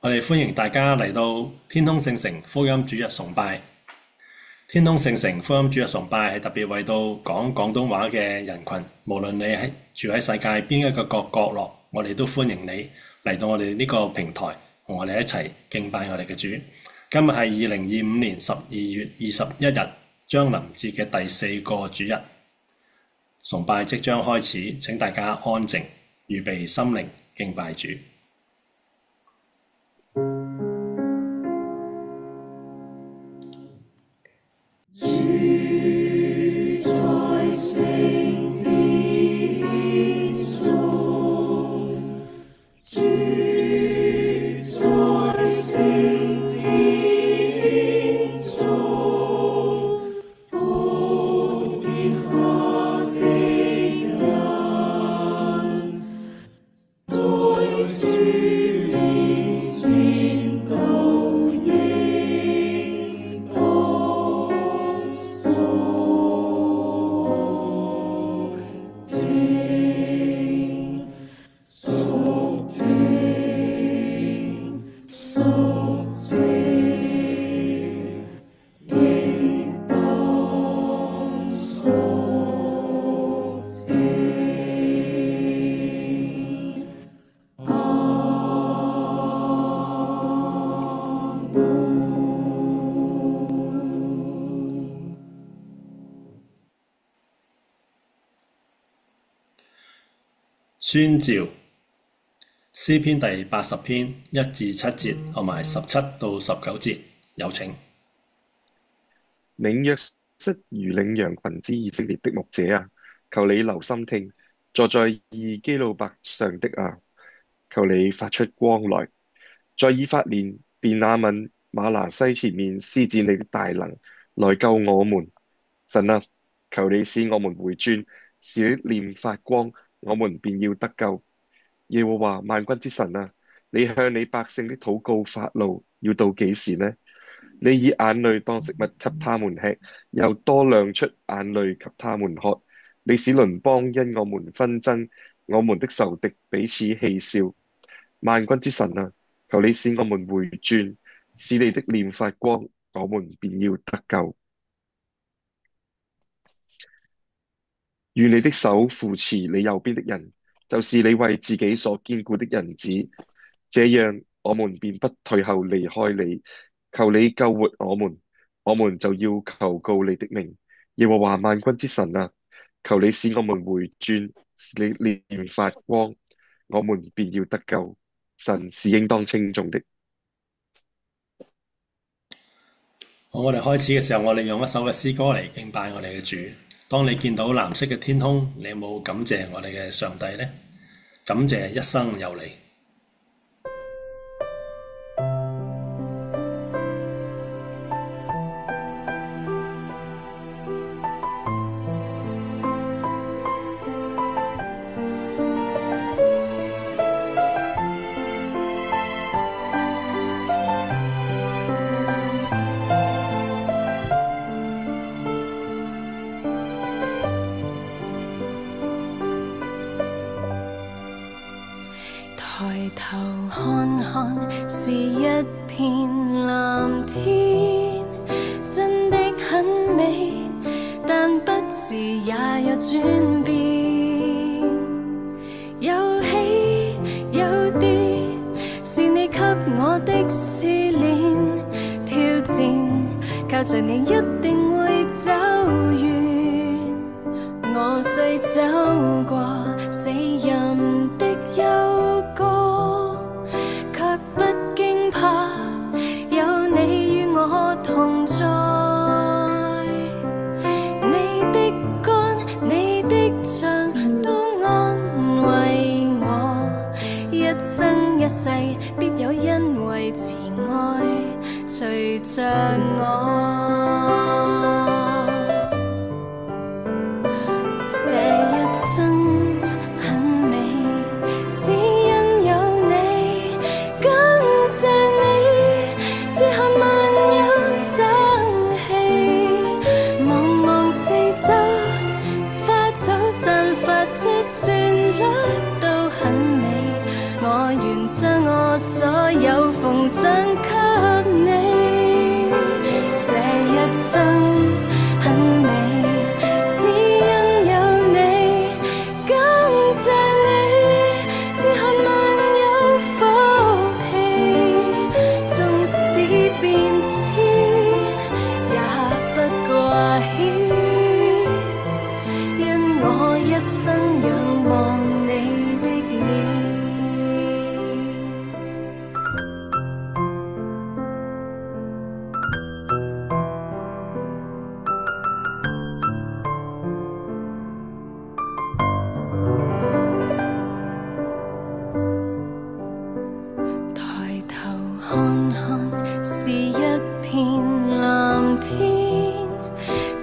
我哋歡迎大家嚟到天空聖城福音主日崇拜。天空聖城福音主日崇拜係特別為到講廣東話嘅人群，無論你住喺世界邊一個角落，我哋都歡迎你嚟到我哋呢個平台，同我哋一齊敬拜我哋嘅主。今日係2025年12月21日，將臨節嘅第4個主日，崇拜即將開始，請大家安靜，預備心靈敬拜主。宣召詩篇第80篇1至7節，同埋17到19節，有請。領約瑟如領羊群之以色列的牧者啊，求你留心聽，坐在二基路伯上的啊，求你發出光來，在以法蓮、便雅憫、瑪拿西前面施展你的大能，來救我們。神啊，求你使我們回轉，使你的臉發光，我們便要得救。耶和華萬軍之神啊，你向你百姓的禱告發怒，要到幾時呢？你以眼淚當食物給他們吃，又多量出眼淚給他們喝。你使鄰邦因我們紛爭，我們的仇敵彼此戲笑。萬軍之神啊，求你使我們回轉，使你的臉發光，我們便要得救。願你的手扶持你右邊的人，就是你為自己所堅固的人子，這樣我們便不退後離開你。求你救活我們就要求告你的名。耶和華萬軍之神啊，求你使我們回轉，使你臉發光，我們便要得救。神是應當稱頌的。好，我哋開始嘅時候，我哋用一首嘅詩歌嚟敬拜我哋嘅主。當你見到藍色嘅天空，你有冇感謝我哋嘅上帝呢？感謝一生有你。抬頭看看，是一片藍天，真的很美，但不時也有轉變，有起有跌，是你給我的試煉挑戰，靠着你一定會走遠。我雖走過死蔭的幽谷，卻不驚怕，有你與我同在。你的竿，你的杖都安慰我，一生一世必有恩惠慈愛隨着我。旋律都很美，我願將我所有奉上給你。這一生很美，只因有你，感謝你，此刻萬有福氣，縱使變遷，也不掛牽，因我一生仰望你的臉。抬頭看看，是一片藍天，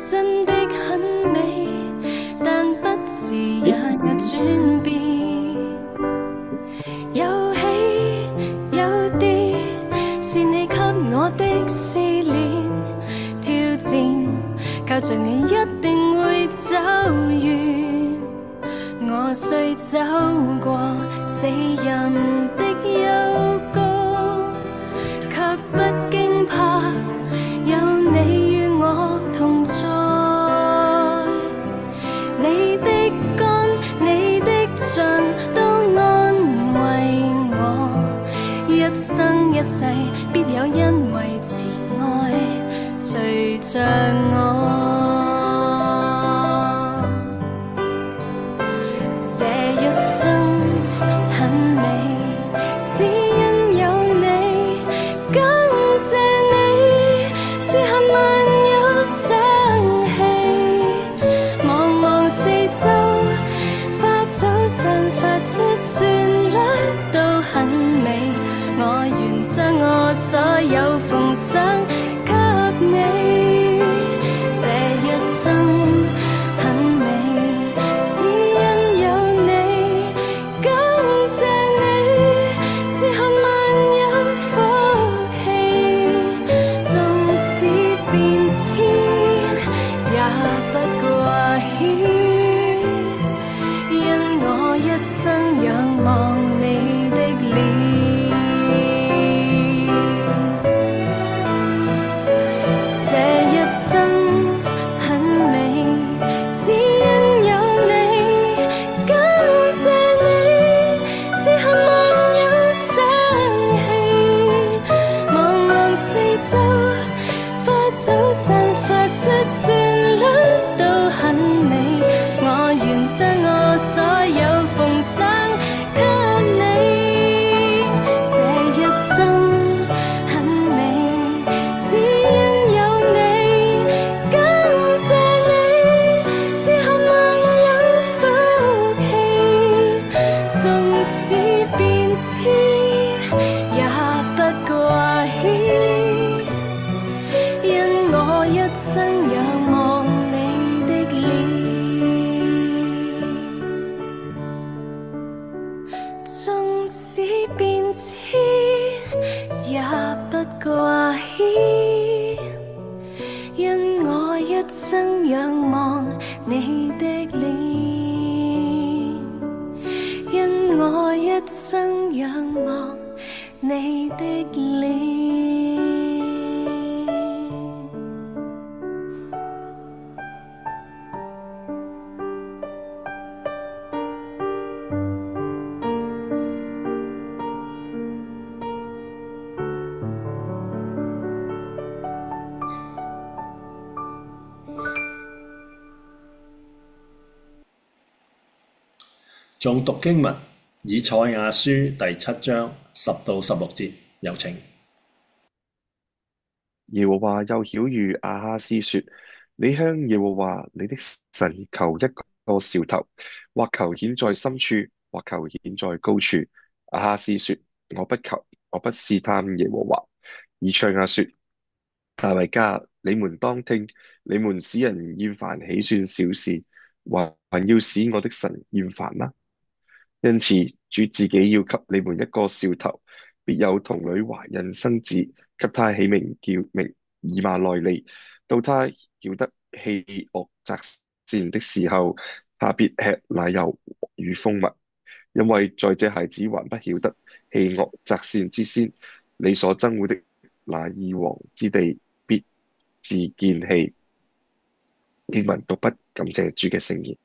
真的很美，但不時也有轉變，有起有跌，是你給我的試煉挑戰，靠着你一定會走遠。我雖走過死蔭的幽谷，卻不驚怕，有你與我同在。你的竿，你的杖都安慰我，一生一世必有恩惠慈愛隨着我。這一生很美，只因有你，感謝你，此刻萬有生氣，望望四周，花草散發出旋律都很美，我願將我所有奉上給你。這一生很美，只因有你，感謝你，此刻萬有福氣，縱使變遷，也不掛牽，因我一生仰望你的臉。這一生很美，只因有你，感謝你，此刻萬有生氣，望望四周，花草散發出旋律都很美，我願將我所有奉上給你。這一生很美，只因有你，感謝你，此刻萬有福氣，縱使變遷，也不掛牽，因我一生仰望你的臉，縱使變遷，也不掛牽，因我一生仰望你的臉，因我一生仰望你的臉。誦讀經文，以賽亞書第7章10到16節，有請。耶和華又曉諭亞哈斯說：你向耶和華你的神求一個兆頭，或求顯在深處，或求顯在高處。亞哈斯說：我不求，我不試探耶和華。以賽亞說：大衛家，你們當聽，你們使人厭煩豈算小事，還要使我的神厭煩嗎？因此，主自己要給你們一個兆頭，必有童女懷孕生子，給他起名叫以馬內利。到他曉得棄惡擇善的時候，他必吃奶油與蜂蜜，因為在這孩子還不曉得棄惡擇善之先，你所憎惡的那二王之地必自見棄。經文讀畢，感謝主嘅聖言。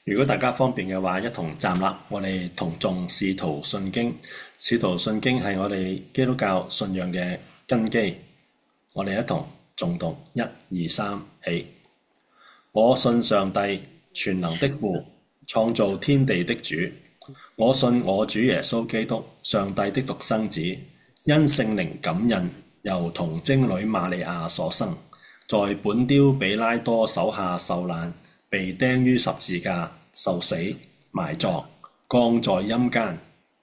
如果大家方便嘅話，一同站立，我哋同誦《使徒信經》。《使徒信經》係我哋基督教信仰嘅根基。我哋一同誦讀1、2、3起。我信上帝全能的父，創造天地的主。我信我主耶穌基督，上帝的獨生子，因聖靈感孕，由童貞女瑪利亞所生，在本丟彼拉多手下受難，被釘於十字架，受死，埋葬，降在陰間，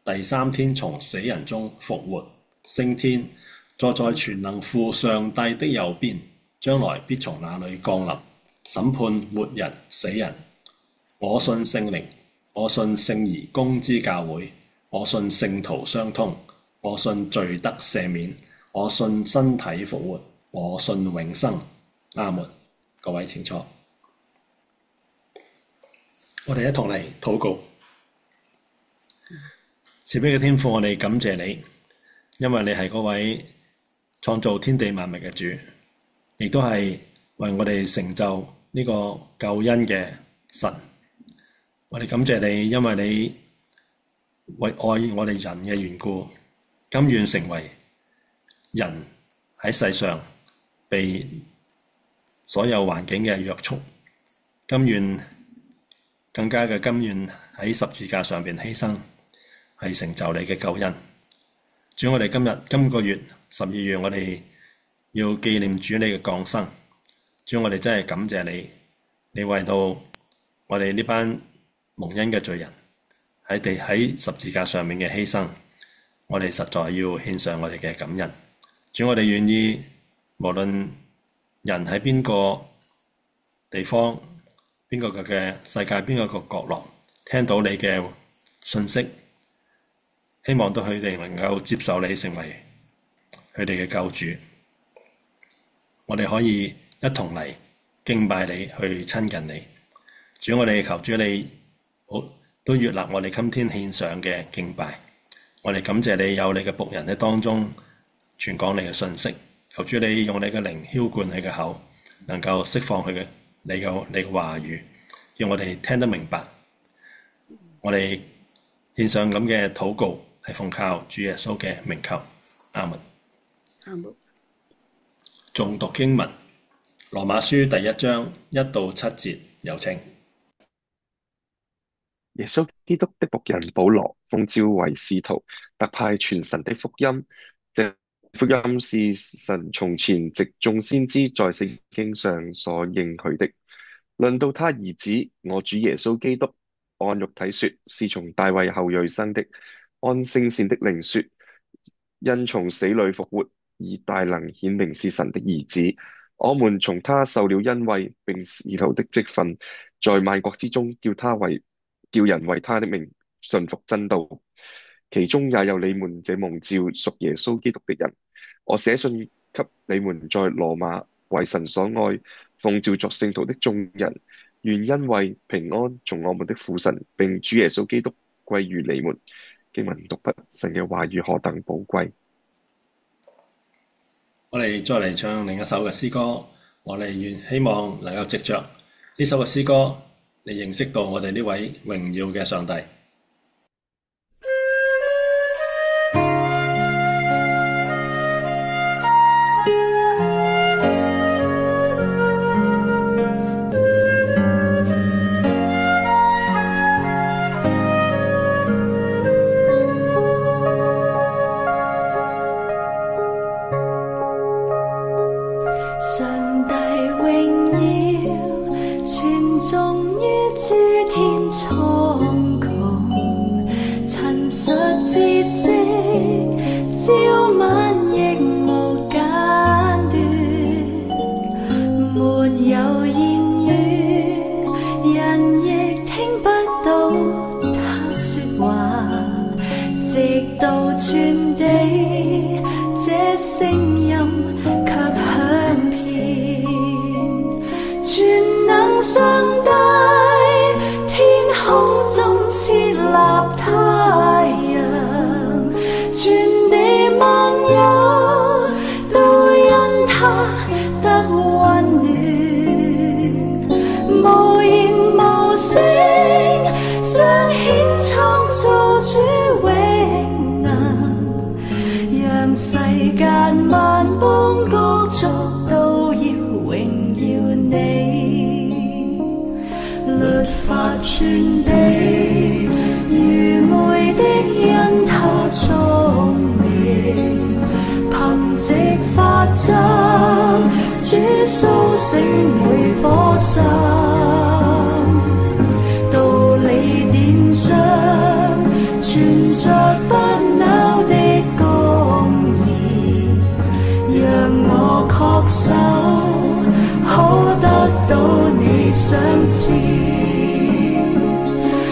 第3天從死人中復活，升天，坐在全能父上帝的右邊，將來必從那裏降臨，審判活人死人。我信聖靈，我信聖而公之教會，我信聖徒相通，我信罪得赦免，我信身體復活，我信永生。阿門。各位請坐。我哋一同嚟禱告。慈悲嘅天父，我哋感謝你，因為你係嗰位創造天地萬物嘅主，亦都係為我哋成就呢個救恩嘅神。我哋感謝你，因為你為愛我哋人嘅緣故，甘願成為人喺世上被所有環境嘅約束，甘願更加嘅甘願喺十字架上邊犧牲，係成就你嘅救恩。主，我哋今個月12月，我哋要紀念主你嘅降生。主，我哋真係感謝你，你為到我哋呢班蒙恩嘅罪人喺十字架上面嘅犧牲，我哋實在要獻上我哋嘅感恩。主，我哋願意無論人喺邊個地方、邊個嘅世界、邊個角落聽到你嘅信息，希望到佢哋能夠接受你成為佢哋嘅救主。我哋可以一同嚟敬拜你，去親近你。主，我哋求主你都悅納我哋今天獻上嘅敬拜。我哋感謝你有你嘅僕人喺當中傳講你嘅信息。求主你用你嘅靈澆灌佢嘅口，能夠釋放你嘅話語，讓我哋聽得明白。我哋獻上咁嘅禱告，係奉靠主耶穌嘅名求。阿門。阿門。誦讀經文，羅馬書第1章1到7節，有請。耶穌基督的僕人保羅，奉召為使徒，特派傳神的福音。這福音是神從前藉眾先知在聖經上所應許的。論到他兒子，我主耶穌基督，按肉體說，是從大衛後裔生的；按聖善的靈說，因從死裏復活，以大能顯明是神的兒子。我們從他受了恩惠，並使徒的職分，在萬國之中叫人為他的名信服真道。其中也有你們這蒙召屬耶穌基督的人。我寫信給你們在羅馬為神所愛，奉召作聖徒的眾人，願恩惠平安從我們的父神並主耶穌基督歸於你們。經文讀畢，神嘅話語何等寶貴。我哋再嚟唱另一首嘅詩歌，我哋希望能夠藉着呢首嘅詩歌，你認識到我哋呢位榮耀嘅上帝。天空中設立太陽，地，愚昧的因他聰明，憑藉法則，主蘇醒每顆心，道理典章，存着不朽的公義，讓我確守，可得到你賞賜。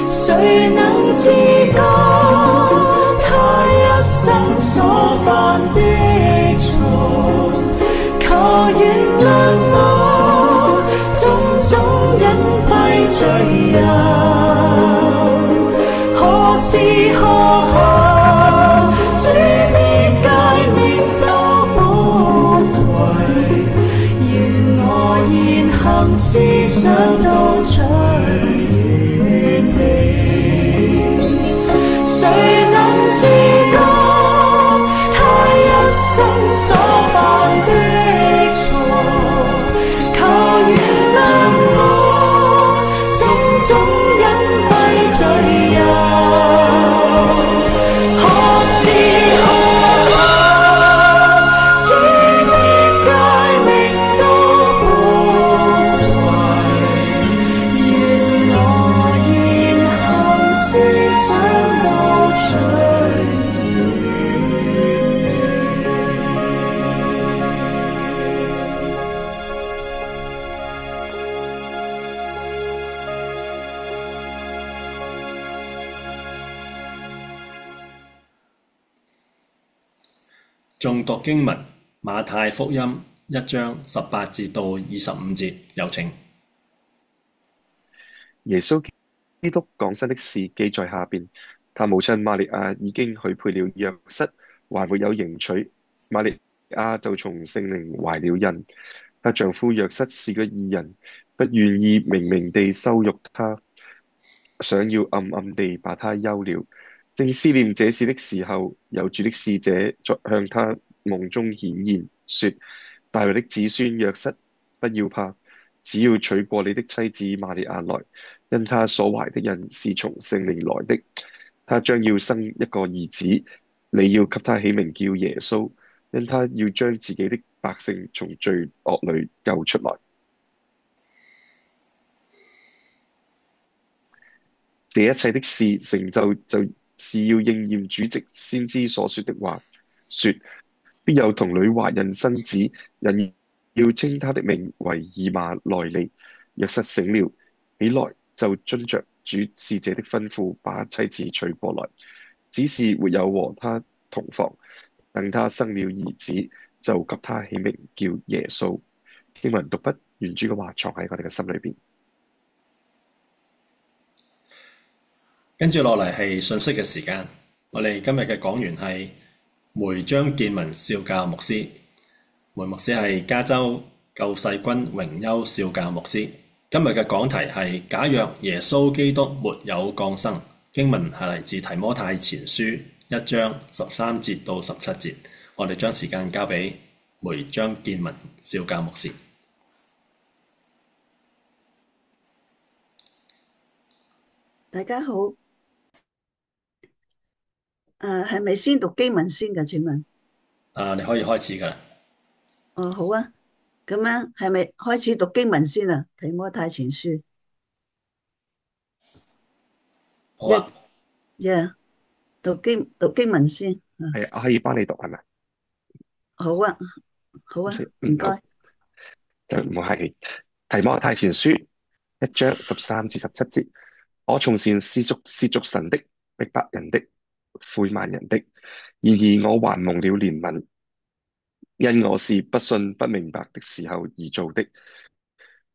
誰能自覺他一生所犯的錯？求原諒我種種隱蔽罪人。何時何刻，主的誡命都本為，願我言行思想都隨願你。誰能自覺他一生所犯的錯？求原諒我種種隱蔽罪人。何時何刻，主的誡命都本為，願我言行思想都隨誦讀經文，馬太福音1章18節到25節，有請。耶穌基督降生的事記在下邊。他母親瑪利亞已經許配了約瑟，還沒有迎娶。瑪利亞就從聖靈懷了孕。她丈夫約瑟是個義人，不願意明明地羞辱她，想要暗暗地把她休了。正思念這事的時候，有主的使者向他夢中顯現，說：大衛的子孫約瑟，不要怕，只要娶過你的妻子瑪利亞來，因她所懷的孕是從聖靈來的。他將要生一個兒子，你要給他起名叫耶穌，因他要將自己的百姓從罪惡裏救出來。這一切的事成就，就是要應驗主藉先知所說的話，說必有童女懷孕生子，人要稱他的名為以馬內利。約瑟醒了，起來就遵着主使者的吩咐，把妻子娶過來，只是沒有和他同房。等他生了兒子，就給他起名叫耶穌。經文讀畢，願主嘅話藏喺我哋嘅心裏邊。跟住落嚟係信息嘅時間，我哋今日嘅講員係梅張建文少教牧師。梅牧師係加州救世軍榮休少教牧師。今日嘅講題係假若耶穌基督沒有降生。經文係嚟自提摩太前書1章13節到17節。我哋將時間交俾梅張建文少教牧師。大家好。係咪先讀經文先㗎？請問？你可以開始㗎啦。哦，好啊。咁樣係咪開始讀經文先啊？提摩太前書。好啊。讀經文先。係，我可以幫你讀係咪？好啊，好啊，唔該。就唔好客氣。提摩太前書1章13至17節。我從前是屬神的，逼迫人的，侮慢人的，然而我還蒙了憐憫，因我是不信不明白的時候而做的，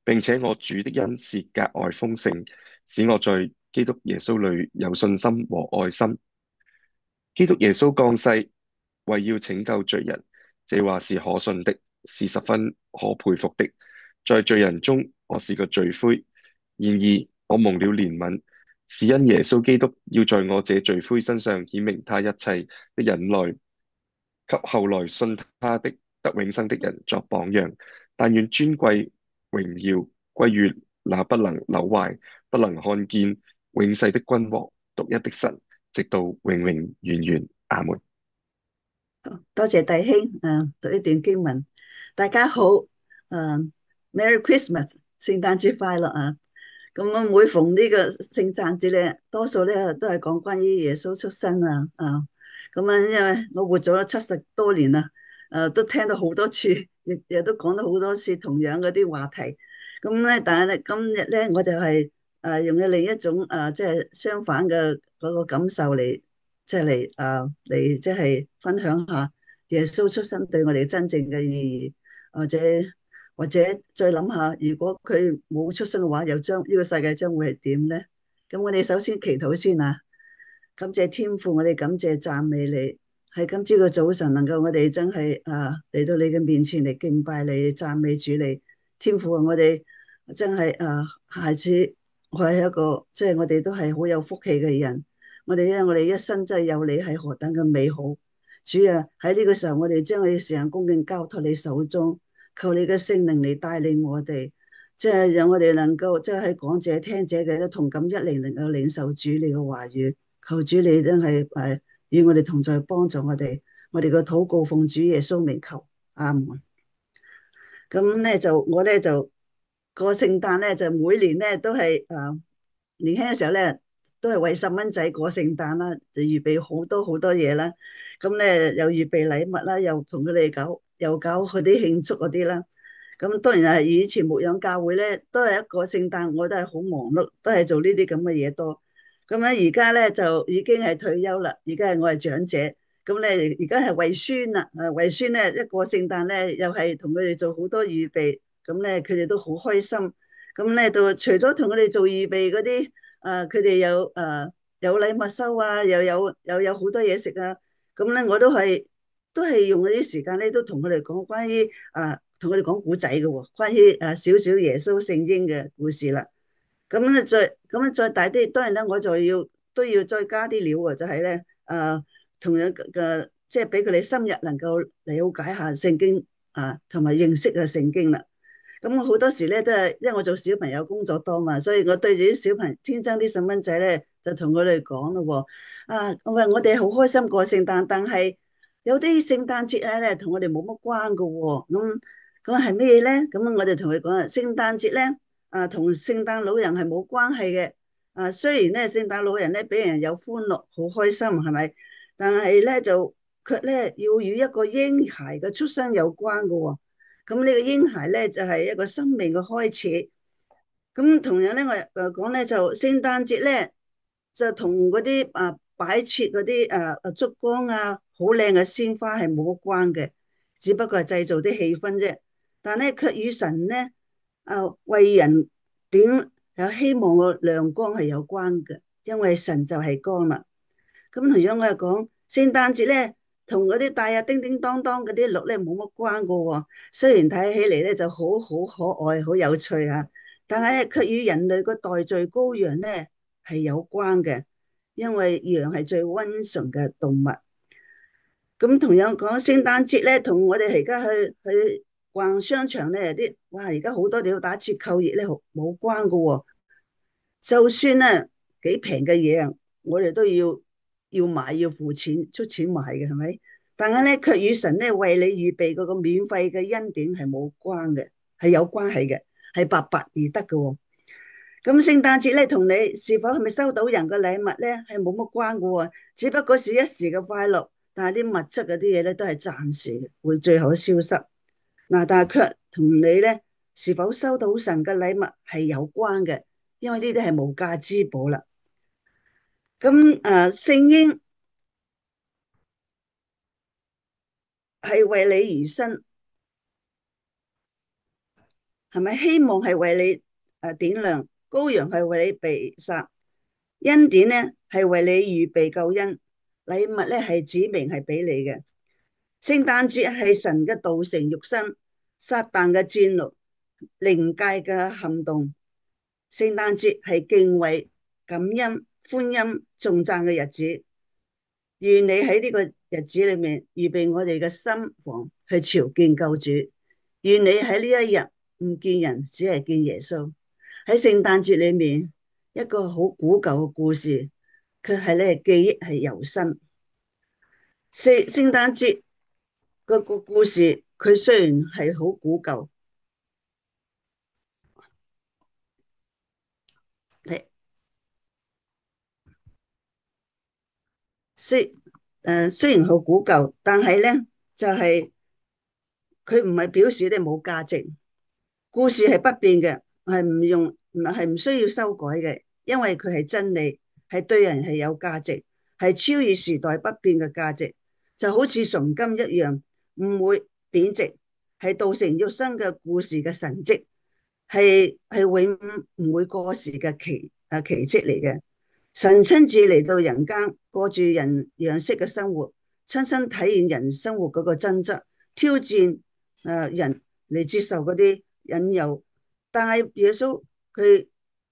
並且我主的恩是格外豐盛，使我在基督耶穌裏有信心和愛心。基督耶穌降世，為要拯救罪人，這話是可信的，是十分可佩服的。在罪人中，我是個罪魁，然而我蒙了憐憫，是因耶穌基督要在我這罪魁身上顯明他一切的忍耐，給後來信他的得永生的人作榜樣。但願尊貴榮耀歸於那不能朽壞、不能看見永世的君王，獨一的神，直到永永遠遠。阿門。多謝弟兄讀一段經文。大家好，Merry Christmas，聖誕節快樂啊！咁我每逢呢個聖誕節咧，多數咧都係講關於耶穌出生咁因為我活咗70多年啦，都聽到好多次，亦都講到好多次同樣嗰啲話題。咁咧，但係咧今日咧，我就係用嘅另一種即係相反嘅嗰個感受嚟，即係嚟即係分享下耶穌出生對我哋真正嘅意義，或者再諗下，如果佢冇出生嘅話，又將呢個世界將會係點咧？咁我哋首先祈禱先啊！感謝天父，我哋感謝讚美你，喺今朝嘅早晨能夠我哋真係嚟到你嘅面前嚟敬拜你、讚美主你。天父啊，我哋真係孩子，我係一個即係我哋都係好有福氣嘅人。我哋因為我哋一生真係有你係何等嘅美好。主啊，喺呢個時候我哋將我哋時間恭敬交託你手中，求你嘅聖靈嚟帶領我哋，即係讓我哋能夠即係喺講者聽者嘅都同感一靈，能夠領受主你嘅話語。求主你真係與我哋同在，幫助我哋。我哋嘅禱告奉主耶穌名求，阿門。咁咧就我咧就過聖誕咧就每年咧都係年輕嘅時候咧都係為細蚊仔過聖誕啦，就預備好多好多嘢啦。咁咧又預備禮物啦，又同佢哋搞佢啲慶祝嗰啲啦。咁當然係以前牧養教會咧，都係一個聖誕，我都係好忙碌，都係做呢啲咁嘅嘢多。咁咧而家咧就已經係退休啦，而家係我係長者。咁咧而家係為孫啦，為孫咧一過聖誕咧，又係同佢哋做好多預備，咁咧佢哋都好開心。咁咧到除咗同佢哋做預備嗰啲，佢哋有禮物收啊，又有好多嘢食啊。咁咧我都係用嗰啲時間咧，都同佢哋講關於同佢哋講古仔嘅喎，關於少少耶穌聖經嘅故事啦。咁咧再大啲，當然咧我都要再加啲料喎，就係咧同樣嘅即係俾佢哋深入能夠了解下聖經同埋認識下聖經啦。咁我好多時咧都係因為我做小朋友工作多嘛，所以我對住啲小朋友天生啲細蚊仔咧就同佢哋講咯喎。我哋好開心過聖誕，但係有啲聖誕節咧同我哋冇乜關噶喎。咁係咩咧？咁我哋同佢講啊，聖誕節咧同聖誕老人係冇關係嘅。雖然咧聖誕老人咧俾人有歡樂，好開心係咪？但係咧就卻咧要與一個嬰孩嘅出生有關噶喎。咁呢個嬰孩咧就係一個生命嘅開始。咁同樣咧我講咧就聖誕節咧就同嗰啲擺設嗰啲燭光好靚嘅鮮花係冇乜關嘅，只不過係製造啲氣氛啫。但係咧卻與神咧為人點有希望嘅亮光係有關嘅，因為神就係光啦。咁同樣我又講聖誕節咧，同嗰啲帶叮叮當當嗰啲鹿咧冇乜關噶喎。雖然睇起嚟咧就好好可愛、好有趣但係咧卻與人類個代罪羔羊咧係有關嘅，因為羊係最溫順嘅動物。咁同樣講聖誕節咧，同我哋而家去逛商場咧啲，哇！而家好多地方打折扣熱咧冇關噶喎。就算咧幾平嘅嘢我哋都要買，要付錢出錢買嘅，係咪？但係咧，卻與神咧為你預備嗰個免費嘅恩典係冇關嘅，係有關係嘅，係白白而得嘅。咁聖誕節咧，同你是否係咪收到人嘅禮物咧，係冇乜關嘅，只不過是一時嘅快樂。但係啲物質嗰啲嘢咧，都係暫時嘅，會最後消失。但係卻同你咧是否收到神嘅禮物係有關嘅，因為呢啲係無價之寶啦。咁聖嬰係為你而生，係咪？希望係為你點亮，羔羊係為你被殺，恩典咧係為你預備救恩，禮物咧係指明係俾你嘅。聖誕節係神嘅道成肉身，撒旦嘅戰慄，靈界嘅撼動。聖誕節係敬畏、感恩、歡欣、頌讚嘅日子。願你喺呢個日子裏面預備我哋嘅心房去朝見救主。願你喺呢一日唔見人，只係見耶穌。喺聖誕節裏面，一個好古舊嘅故事，佢係咧記憶係猶新。聖誕節個故事，佢雖然係好古舊，係雖然好古舊，但係咧就係佢唔係表示咧冇價值。故事係不變嘅，係唔用，係唔需要修改嘅，因為佢係真理，係對人係有價值，係超越時代不變嘅價值，就好似純金一樣，唔會貶值，係道成肉身嘅故事嘅神蹟，係永唔會過時嘅奇蹟嚟嘅。神親自嚟到人間，過住人樣式嘅生活，親身體驗人生活嗰個真則，挑戰人嚟接受嗰啲引誘。但係耶穌佢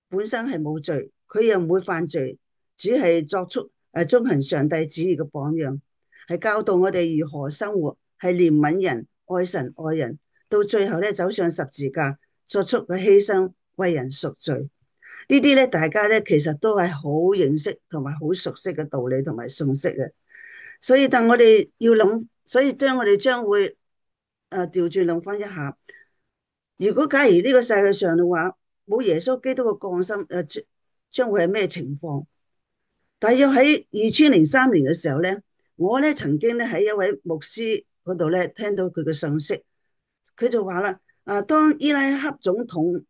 本身係冇罪，佢又唔會犯罪，只係作出遵行上帝旨意嘅榜樣，係教導我哋如何生活，係憐憫人、愛神、愛人，到最後咧走上十字架，作出嘅犧牲，為人贖罪。呢啲咧，大家咧其實都係好認識同埋好熟悉嘅道理同埋信息嘅。所以，但我哋要諗，所以我哋將會調轉諗翻一下，如果假如呢個世界上嘅話冇耶穌基督嘅降生，將會係咩情況？大約喺2003年嘅時候咧，我咧曾經咧喺一位牧師嗰度咧聽到佢嘅信息，佢就話啦，當伊拉克總統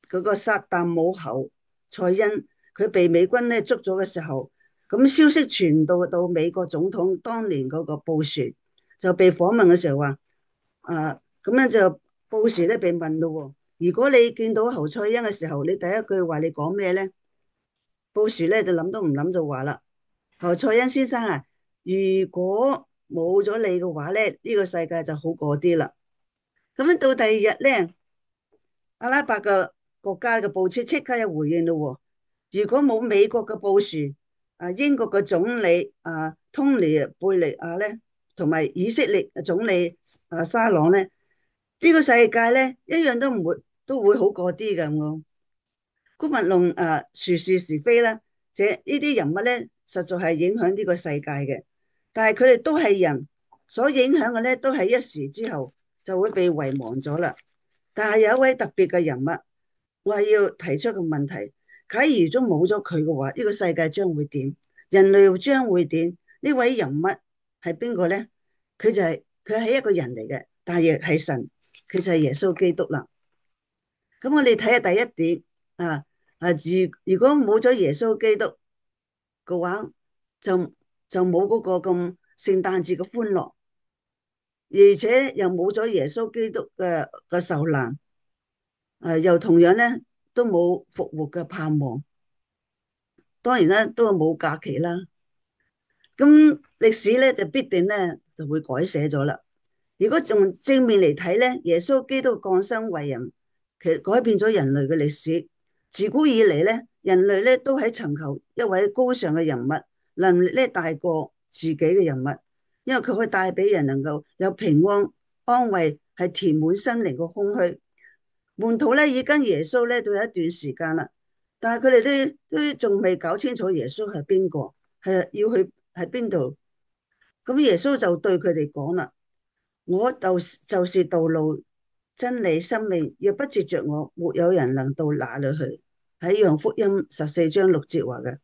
嗰個薩達姆侯賽因佢被美軍咧捉咗嘅時候，咁消息傳到美國總統當年嗰個布殊就被訪問嘅時候話，咁樣就布殊咧被問到，如果你見到侯賽因嘅時候，你第一句話你講咩咧？布殊咧就諗都唔諗就話啦，侯賽因先生啊，如果冇咗你嘅話咧，呢個世界就好過啲啦。咁樣到第二日咧，阿拉伯嘅國家嘅報紙即刻有回應咯。如果冇美國嘅布殊，英國嘅總理通尼貝利亞咧，同埋以色列嘅總理沙朗咧，呢個世界咧一樣都會好過啲嘅。我姑勿論孰是是非啦，呢啲人物咧實在係影響呢個世界嘅，但係佢哋都係人，所影響嘅咧都係一時之後就會被遺忘咗啦。但係有一位特別嘅人物，我係要提出個問題：假如都冇咗佢嘅話，呢個世界將會點？人類又將會點？呢位人物係邊個咧？佢係一個人嚟嘅，但係亦係神，佢就係耶穌基督啦。咁我哋睇下第一點如果冇咗耶穌基督嘅話，就冇嗰個咁聖誕節嘅歡樂，而且又冇咗耶穌基督嘅受難。又同樣咧都冇復活嘅盼望，當然咧都冇假期啦。咁歷史咧就必定咧就會改寫咗啦。如果從正面嚟睇咧，耶穌基督降生為人，其實改變咗人類嘅歷史。自古以嚟咧，人類咧都喺尋求一位高尚嘅人物，能力咧大過自己嘅人物，因為佢可以帶俾人能夠有平安安慰，係填滿心靈嘅空虛。門徒咧已跟耶穌咧到一段時間啦，但係佢哋都仲未搞清楚耶穌係邊個，係要去喺邊度。咁耶穌就對佢哋講啦：我就是道路、真理、生命，若不藉着我，沒有人能到哪裏去。喺約翰福音14章6節話嘅，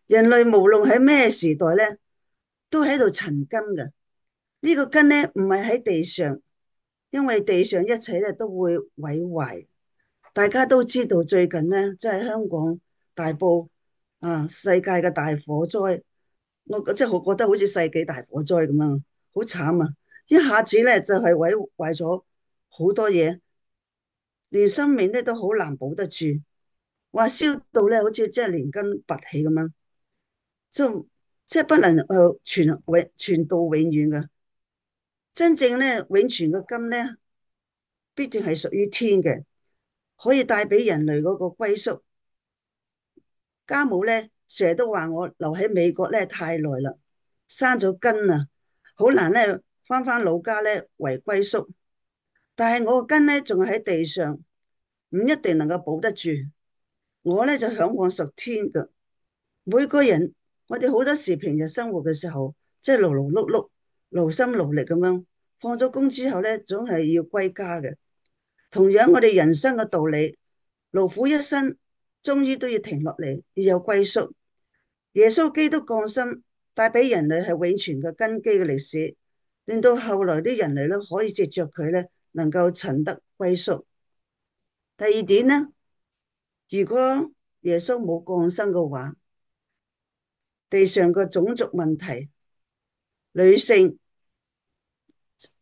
人類無論喺咩時代咧，都喺度尋根嘅。呢個根咧唔係喺地上，因為地上一切咧都會毀壞。大家都知道最近咧，即係香港大埔世界嘅大火災，我即係我覺得好似世紀大火災咁樣，好慘啊！一下子咧就係毀壞咗好多嘢，連生命咧都好難保得住。話燒到咧好似即係連根拔起咁樣，即係不能傳到永遠嘅。真正咧永存嘅根咧，必定係屬於天嘅，可以帶俾人類嗰個歸宿。家母咧成日都話我留喺美國咧太耐啦，生咗根啊，好難咧翻老家咧為歸宿。但係我個根咧仲喺地上，唔一定能夠保得住。我咧就向往屬天嘅。每個人，我哋好多時平日生活嘅時候，即係勞勞碌碌、勞心勞力咁樣，放咗工之後咧，總係要歸家嘅。同樣，我哋人生嘅道理，勞苦一生，終於都要停落嚟，要有歸宿。耶穌基督降生，帶俾人類係永存嘅根基嘅歷史，令到後來啲人類咧可以藉着佢咧，能夠尋得歸宿。第二點呢，如果耶穌冇降生嘅話，地上嘅種族問題，女性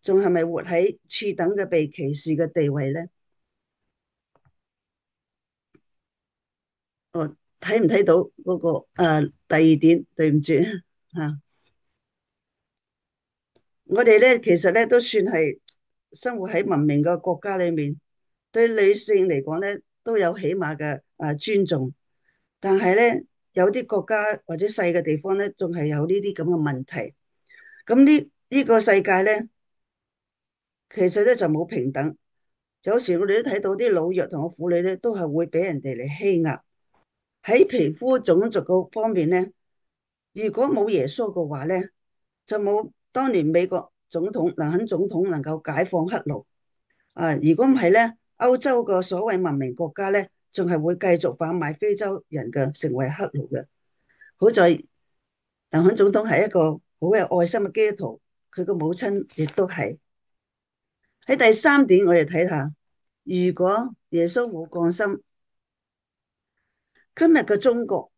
仲係咪活喺次等嘅被歧視嘅地位呢？哦，睇唔睇到嗰個第二點？對唔住吓，我哋咧其實咧都算係生活喺文明嘅國家裏面，對女性嚟講咧都有起碼嘅尊重，但係咧有啲國家或者細嘅地方咧，仲係有呢啲咁嘅問題。咁呢個世界咧，其實咧就冇平等。有時我哋都睇到啲老弱同嘅婦女咧，都係會俾人哋嚟欺壓。喺皮膚種族嗰方面咧，如果冇耶穌嘅話咧，就冇當年美國總統林肯總統能夠解放黑奴。如果唔係咧，歐洲個所謂文明國家咧，仲係會繼續販賣非洲人嘅成為黑奴嘅。好在林肯總統係一個好有愛心嘅基督徒，佢個母親亦都係。喺第三點，我哋睇下，如果耶穌冇降生，今日嘅中國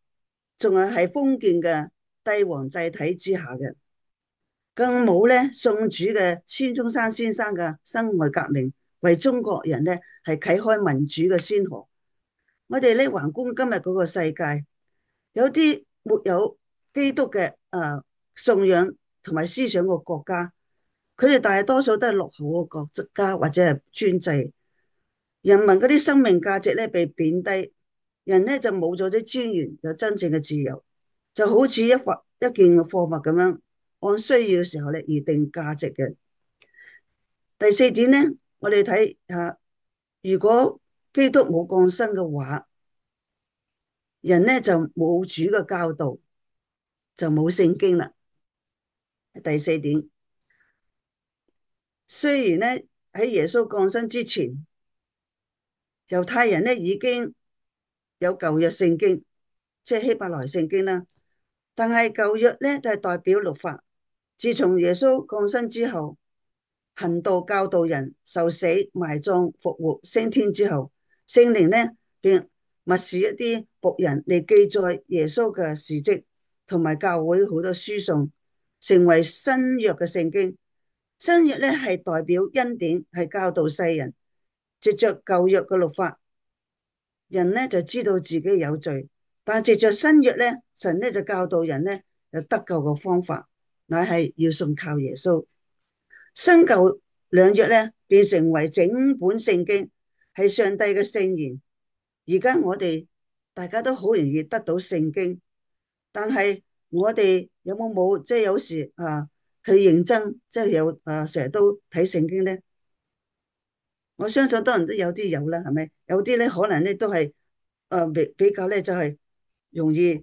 仲係喺封建嘅帝王制體之下嘅，更冇咧宋主嘅孫中山先生嘅辛亥革命為中國人咧係啟開民主嘅先河。我哋咧橫觀今日嗰個世界，有啲沒有基督嘅信仰同埋思想嘅國家，佢哋大多數都係落後嘅國家或者係專制，人民嗰啲生命價值咧被貶低，人咧就冇咗啲尊嚴，有真正嘅自由，就好似一件貨物咁樣，按需要嘅時候咧而定價值嘅。第四點咧，我哋睇下，如果基督冇降生嘅話，人咧就冇主嘅教導，就冇聖經啦。第四點，雖然咧喺耶穌降生之前，猶太人咧已經有舊約聖經，即係希伯來聖經啦。但係舊約咧就係代表律法。自從耶穌降生之後，行道教導人受死、埋葬、復活、升天之後，聖靈咧便默示一啲僕人嚟記載耶穌嘅事蹟，同埋教會好多書信，成為新約嘅聖經。新約咧係代表恩典，係教導世人。藉着舊約嘅律法，人咧就知道自己有罪，但係藉着新約咧，神咧就教導人咧有得救嘅方法，乃係要信靠耶穌。新舊兩約咧變成為整本聖經，係上帝嘅聖言。而家我哋大家都好容易得到聖經，但係我哋有冇即係有時去認真，即係有成日都睇聖經咧？我相信多人都有啲有啦，係咪？有啲咧可能咧都係比較咧就係容易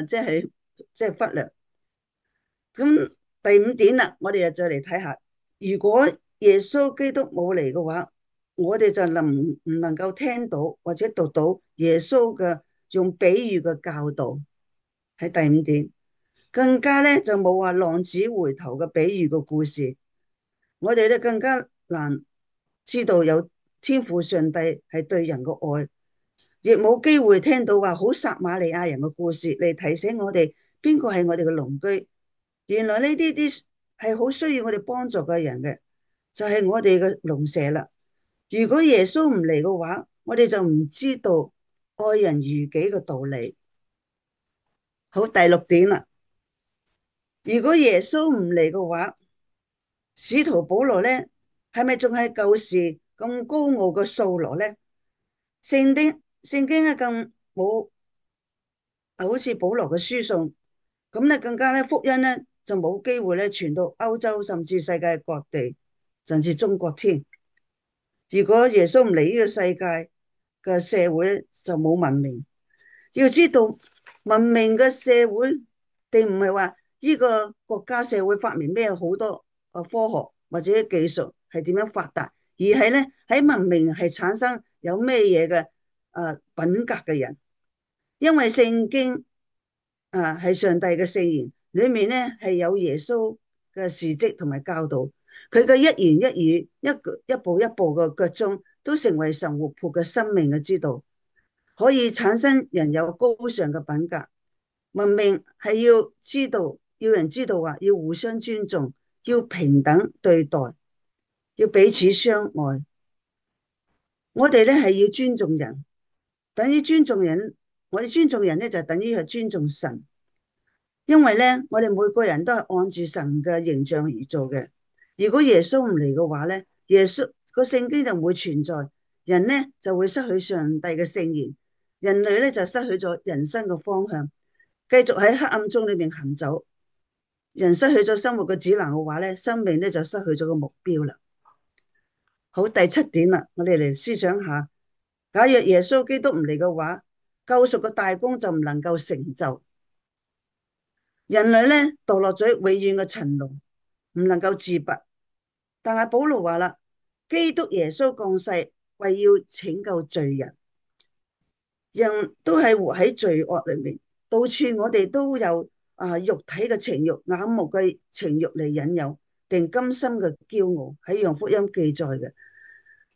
即係忽略。咁第五點啦，我哋又再嚟睇下，如果耶穌基督冇嚟嘅話，我哋就唔能夠聽到或者讀到耶穌嘅用比喻嘅教導，喺第五點，更加咧就冇話浪子回頭嘅比喻嘅故事，我哋咧更加難知道有天父上帝係對人嘅愛，亦冇機會聽到話好撒瑪利亞人嘅故事嚟提醒我哋邊個係我哋嘅鄰居。原來呢啲係好需要我哋幫助嘅人嘅，就係我哋嘅鄰舍啦。如果耶穌唔嚟嘅話，我哋就唔知道愛人如己嘅道理。好，第六點啦，如果耶穌唔嚟嘅話，使徒保羅咧係咪仲係舊時咁高傲嘅掃羅咧？聖經咧更冇好似保羅嘅書信，咁咧更加咧福音咧就冇機會咧傳到歐洲甚至世界各地，甚至中國添。如果耶穌唔嚟呢個世界嘅社會就冇文明，要知道文明嘅社會，定唔係話呢個國家社會發明咩好多科學或者技術係點樣發達，而係咧喺文明係產生有咩嘢嘅品格嘅人。因為聖經係上帝嘅聖言，裏面咧係有耶穌嘅事蹟同埋教導，佢嘅一言一語、一步一步嘅腳蹤，都成為神活潑嘅生命嘅之道，可以產生人有高尚嘅品格。文明係要知道，要人知道話要互相尊重，要平等對待，要彼此相愛。我哋咧係要尊重人，等於尊重人。我哋尊重人咧就等於係尊重神。因為咧，我哋每個人都係按住神嘅形象而做嘅。如果耶穌唔嚟嘅話咧，耶穌個聖經就唔會存在，人咧就會失去上帝嘅聖言，人類咧就失去咗人生嘅方向，繼續喺黑暗中裏面行走。人失去咗生活嘅指南嘅話咧，生命咧就失去咗個目標啦。好，第七點啦，我哋嚟思想下，假若耶穌基督唔嚟嘅話，救贖嘅大功就唔能夠成就。人類咧墮落咗永遠嘅塵勞，唔能夠自拔。但係保羅話啦，基督耶穌降世為要拯救罪人，人都係活喺罪惡裏面，到處我哋都有肉體嘅情欲、眼目嘅情欲嚟引誘，定甘心嘅驕傲，喺約翰福音記載嘅。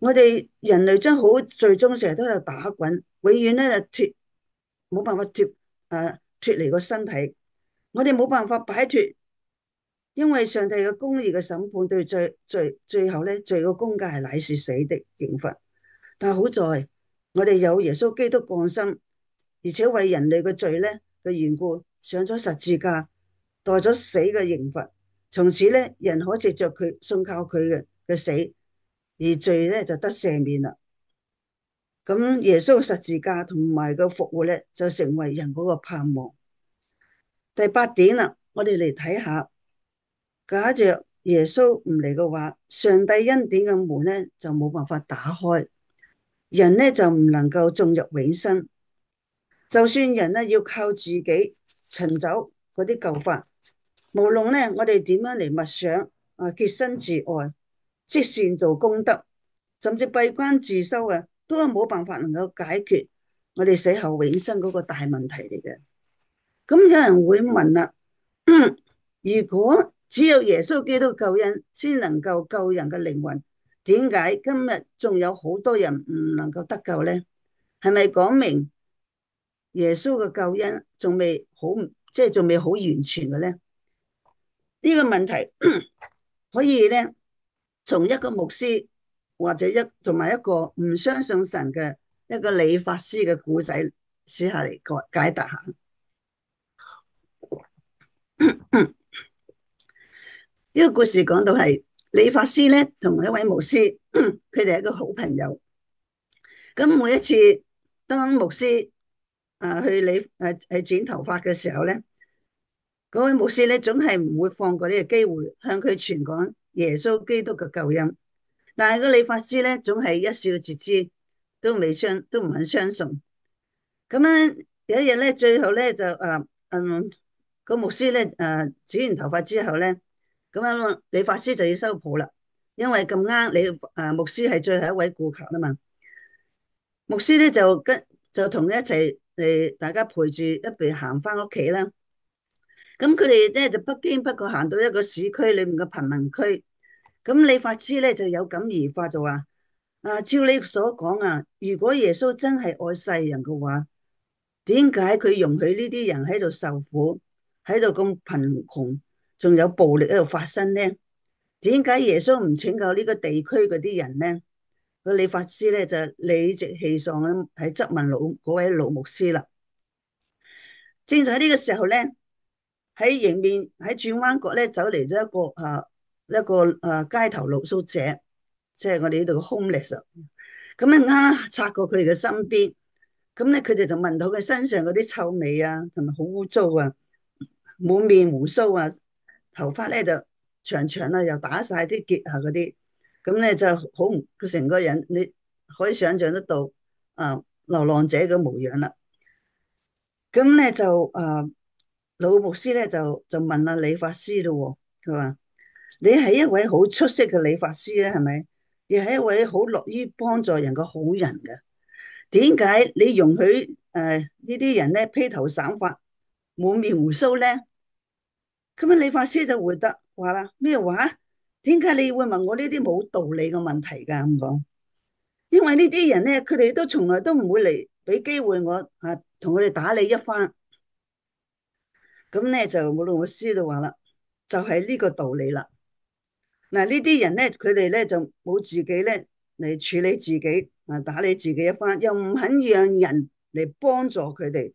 我哋人類將好最終成日都喺度打滾，永遠咧就冇辦法脫離個身體。我哋冇辦法擺脫，因為上帝嘅公義嘅審判對最後咧罪嘅工價係乃是死的刑罰。但係好在我哋有耶穌基督降生，而且為人類嘅罪咧嘅緣故上咗十字架，代咗死嘅刑罰。從此咧人可藉着佢信靠佢嘅死，而罪咧就得赦免啦。咁耶穌十字架同埋個復活咧就成為人嗰個盼望。第八點啦，我哋嚟睇下，假若耶穌唔嚟嘅話，上帝恩典嘅門咧就冇辦法打開，人咧就唔能夠進入永生。就算人咧要靠自己尋找嗰啲舊法，無論咧我哋點樣嚟默想潔身自愛、積善做功德，甚至閉關自修都係冇辦法能夠解決我哋死後永生嗰個大問題嚟嘅。咁有人會問啦，如果只有耶穌基督救恩先能夠救人嘅靈魂，點解今日仲有好多人唔能夠得救呢？係咪講明耶穌嘅救恩仲未好，即係仲未好完全嘅呢？呢個問題可以咧，從一個牧師或者同埋一個唔相信神嘅一個理髮師嘅故仔試下嚟解答下。呢個故事講到係理髮師咧同一位牧師，佢哋係一個好朋友。咁每一次當牧師去剪頭髮嘅時候咧，嗰位牧師咧總係唔會放過呢個機會向佢傳講耶穌基督嘅救恩。但係個理髮師咧總係一笑置之，都唔肯相信。咁樣有一日咧，最後咧就個牧師咧剪完頭髮之後咧。咁樣理髮師就要收鋪啦，因為咁啱牧師係最後一位顧客啊嘛。牧師咧就同佢一齊嚟，大家陪住一邊行翻屋企啦。咁佢哋咧就不經不覺行到一個市區裏面嘅貧民區。咁理髮師咧就有感而發就話：照你所講如果耶穌真係愛世人嘅話，點解佢容許呢啲人喺度受苦，喺度咁貧窮？仲有暴力喺度發生呢？點解耶穌唔拯救呢個地區嗰啲人呢？個理髮師咧就理直氣壯咁喺質問嗰位老牧師啦。正在喺呢個時候咧，喺迎面喺轉彎角咧走嚟咗一個街頭露宿者，即係我哋呢度嘅 homeless。咁咧擦過佢哋嘅身邊，咁咧佢哋就聞到佢身上嗰啲臭味同埋好污糟滿面鬍鬚頭髮咧就長長啦，又打晒啲結嗰啲，咁咧就好唔，佢成個人你可以想象得到流浪者嘅模樣啦。咁咧就老牧師咧就問阿理髮師咯喎，佢話你係一位好出色嘅理髮師咧，係咪？亦係一位好樂於幫助人嘅好人嘅。點解你容許呢啲人咧披頭散髮、滿面胡鬚咧？咁樣理髮師就回答話啦，咩話？點解你會問我呢啲冇道理嘅問題㗎？咁講，因為呢啲人咧，佢哋都從來都唔會嚟俾機會我同佢哋打理一番。咁咧就冇老師就話啦，就係呢個道理啦。嗱，呢啲人咧，佢哋咧就冇自己咧嚟處理自己打理自己一番，又唔肯讓人嚟幫助佢哋，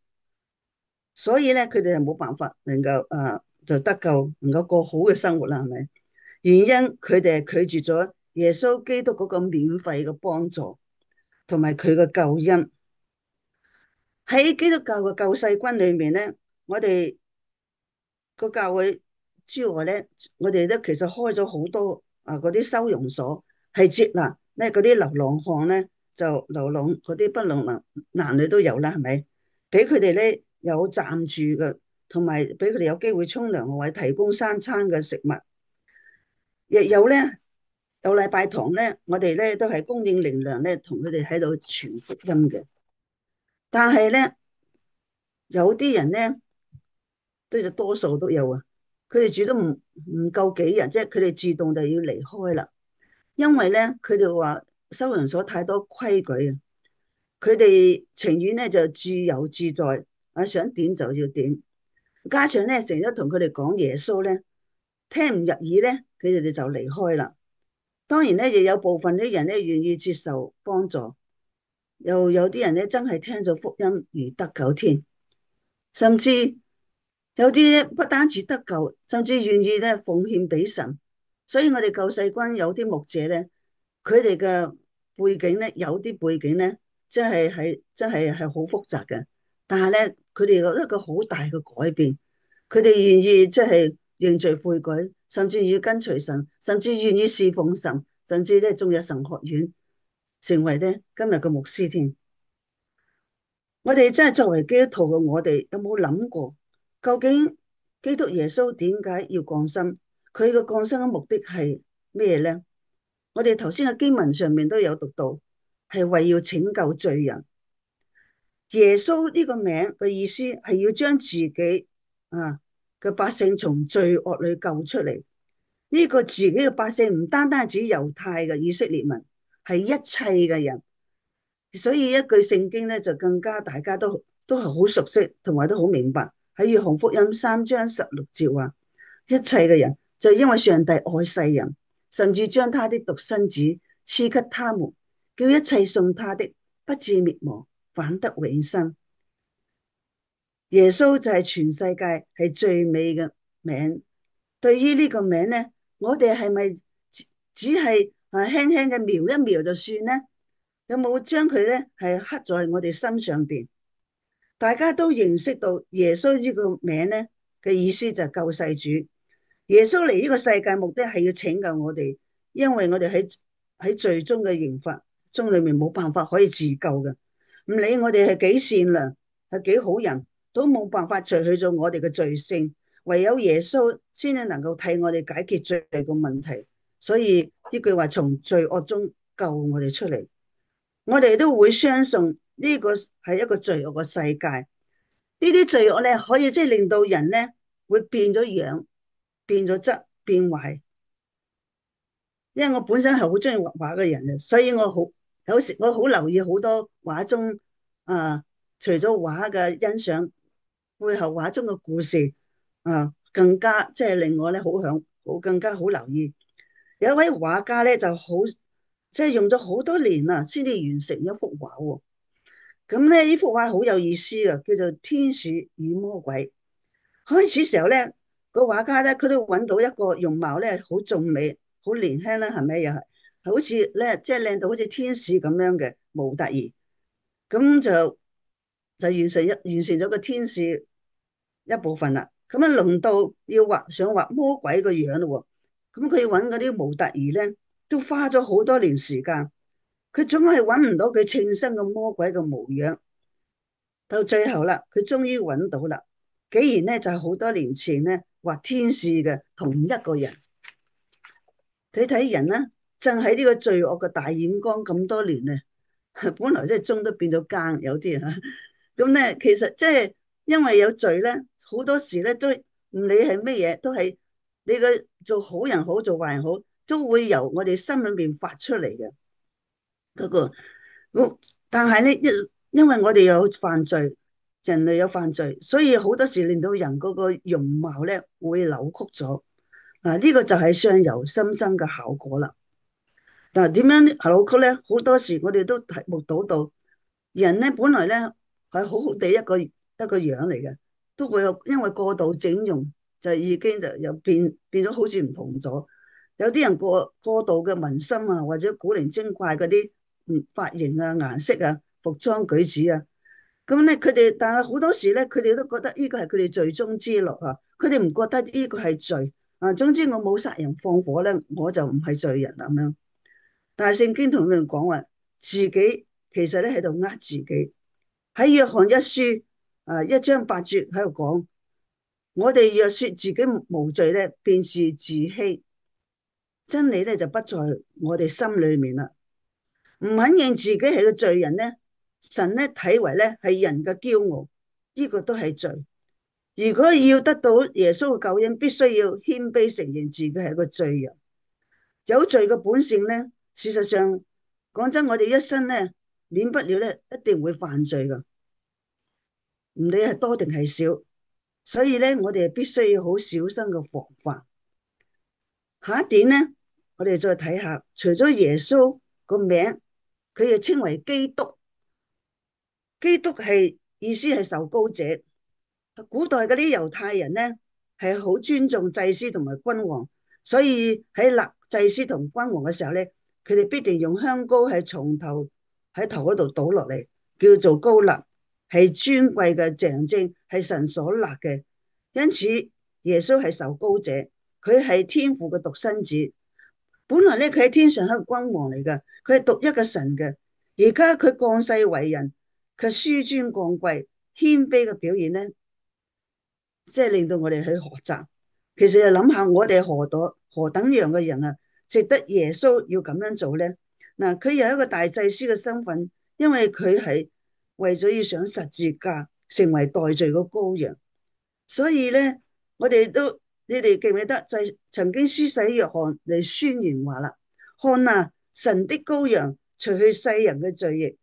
所以咧佢哋係冇辦法能夠就得救，能夠過好嘅生活啦，係咪？原因佢哋係拒絕咗耶穌基督嗰個免費嘅幫助，同埋佢嘅救恩。喺基督教嘅救世軍裏面咧，我哋個教會之外咧，我哋都其實開咗好多嗰啲收容所，係接納咧嗰啲流浪漢咧，就流浪嗰啲不良男女都有啦，係咪？俾佢哋咧有暫住嘅，同埋俾佢哋有機會沖涼或者提供三餐嘅食物，亦有咧有禮拜堂咧，我哋咧都係供應靈糧咧，同佢哋喺度傳福音嘅。但係咧有啲人咧，都係多數都有啊。佢哋住得唔夠幾日，即係佢哋自動就要離開啦。因為咧，佢哋話收容所太多規矩啊，佢哋情願咧就自由自在，想點就要點。加上咧成日同佢哋講耶穌咧，聽唔入耳咧，佢哋就離開啦。當然咧，亦有部分啲人咧願意接受幫助，又有啲人咧真係聽咗福音而得救添，甚至。有啲咧不單止得救，甚至願意咧奉獻俾神。所以我哋救世軍有啲牧者咧，佢哋嘅背景咧，有啲背景咧，真係好複雜嘅。但係咧，佢哋有一個好大嘅改變，佢哋願意即係認罪悔改，甚至要跟隨神，甚至願意侍奉神，甚至咧仲有神學院，成為咧今日嘅牧師添。我哋真係作為基督徒嘅我哋，有冇諗過究竟基督耶穌點解要降生？佢嘅降生嘅目的係咩咧？我哋頭先嘅經文上面都有讀到，係為要拯救罪人。耶穌呢個名嘅意思係要將自己嘅百姓從罪惡裏救出嚟。呢個自己嘅百姓唔單單指猶太嘅以色列民，係一切嘅人。所以一句聖經咧，就更加大家都係好熟悉，同埋都好明白。喺約翰福音3章16節話，一切嘅人就因為上帝愛世人，甚至將他的獨生子賜給他們，叫一切信他的不至滅亡，反得永生。耶穌就係全世界係最美嘅名。對於呢個名咧，我哋係咪只係輕輕嘅描一描就算咧？有冇將佢咧係刻在我哋心上邊？大家都認識到耶穌呢個名咧嘅意思就係救世主。耶穌嚟呢個世界目的係要拯救我哋，因為我哋喺罪中嘅刑罰中裏面冇辦法可以自救嘅。唔理我哋係幾善良，係幾好人，都冇辦法除去咗我哋嘅罪性。唯有耶穌先至能夠替我哋解決罪嘅問題。所以呢句話從罪惡中救我哋出嚟。我哋都會相信呢個係一個罪惡嘅世界，呢啲罪惡咧可以即係令到人咧會變咗樣、變咗質、變壞。因為我本身係好中意畫畫嘅人嘅，所以有時我好留意好多畫中除咗畫嘅欣賞，背後畫中嘅故事更加即係令我咧更加好留意。有一位畫家咧就好。即係用咗好多年啦，先至完成一幅畫喎。咁咧呢幅畫好有意思嘅，叫做《天使與魔鬼》。開始時候咧，個畫家咧佢都揾到一個容貌咧好俊美、好年輕啦，係咪又係好似咧即係靚到好似天使咁樣嘅模特兒。咁就完成咗個天使一部分啦。咁啊輪到要想畫魔鬼個樣咯喎。咁佢揾嗰啲模特兒咧。都花咗好多年時間，佢總係揾唔到佢稱身嘅魔鬼嘅模樣。到最後啦，佢終於揾到啦，竟然咧就係好多年前咧畫天使嘅同一個人。睇睇人啦，正喺呢個罪惡嘅大染缸咁多年咧，本來即係鐘都變咗更，有啲嚇。咁咧其實即係因為有罪咧，好多時咧都唔理係乜嘢，都係你嘅做好人好，做壞人好，都會由我哋心裏邊發出嚟嘅嗰個。但係咧因為我哋有犯罪，人類有犯罪，所以好多時令到人嗰個容貌咧會扭曲咗。嗱，呢個就係相由心生嘅效果啦。嗱，點樣扭曲咧？好多時我哋都目睹到人咧，本來咧係好好地一個樣嚟嘅，都會有因為過度整容，就已經就又變咗好似唔同咗。有啲人過度嘅紋身啊，或者古靈精怪嗰啲髮型啊、顏色啊、服裝舉止啊，咁咧佢哋，但係好多時咧，佢哋都覺得呢個係佢哋罪中之樂啊，佢哋唔覺得呢個係罪啊。總之我冇殺人放火咧，我就唔係罪人咁樣。但係聖經同佢哋講話，自己其實咧喺度呃自己。喺約翰一書1章8節喺度講，我哋若說自己無罪咧，便是自欺，真理咧就不在我哋心裏面啦。唔肯認自己係個罪人咧，神咧睇為咧係人嘅驕傲，呢個都係罪。如果要得到耶穌嘅救恩，必須要謙卑承認自己係個罪人。有罪嘅本性咧，事實上講真，我哋一生咧免不了咧一定會犯罪噶，唔理係多定係少。所以咧，我哋必須要好小心嘅防範。下一點咧，我哋再睇下，除咗耶穌個名，佢又稱為基督。基督係意思係受膏者。古代嗰啲猶太人咧係好尊重祭司同埋君王，所以喺立祭司同君王嘅時候咧，佢哋必定用香膏喺頭嗰度倒落嚟，叫做膏立，係尊貴嘅象徵，係神所立嘅。因此耶穌係受膏者，佢係天父嘅獨生子。本來咧佢喺天上係個君王嚟噶，佢係獨一嘅神嘅。而家佢降世為人，佢紆尊降貴、謙卑嘅表現咧，即係令到我哋去學習。其實就諗下，我哋何等樣嘅人啊，值得耶穌要咁樣做咧？嗱，佢有一個大祭司嘅身份，因為佢係為咗要上十字架，成為代罪嘅羔羊。所以咧，你哋記唔記得就係曾經施洗約翰嚟宣言話啦：看啊，神的羔羊，除去世人嘅罪孽。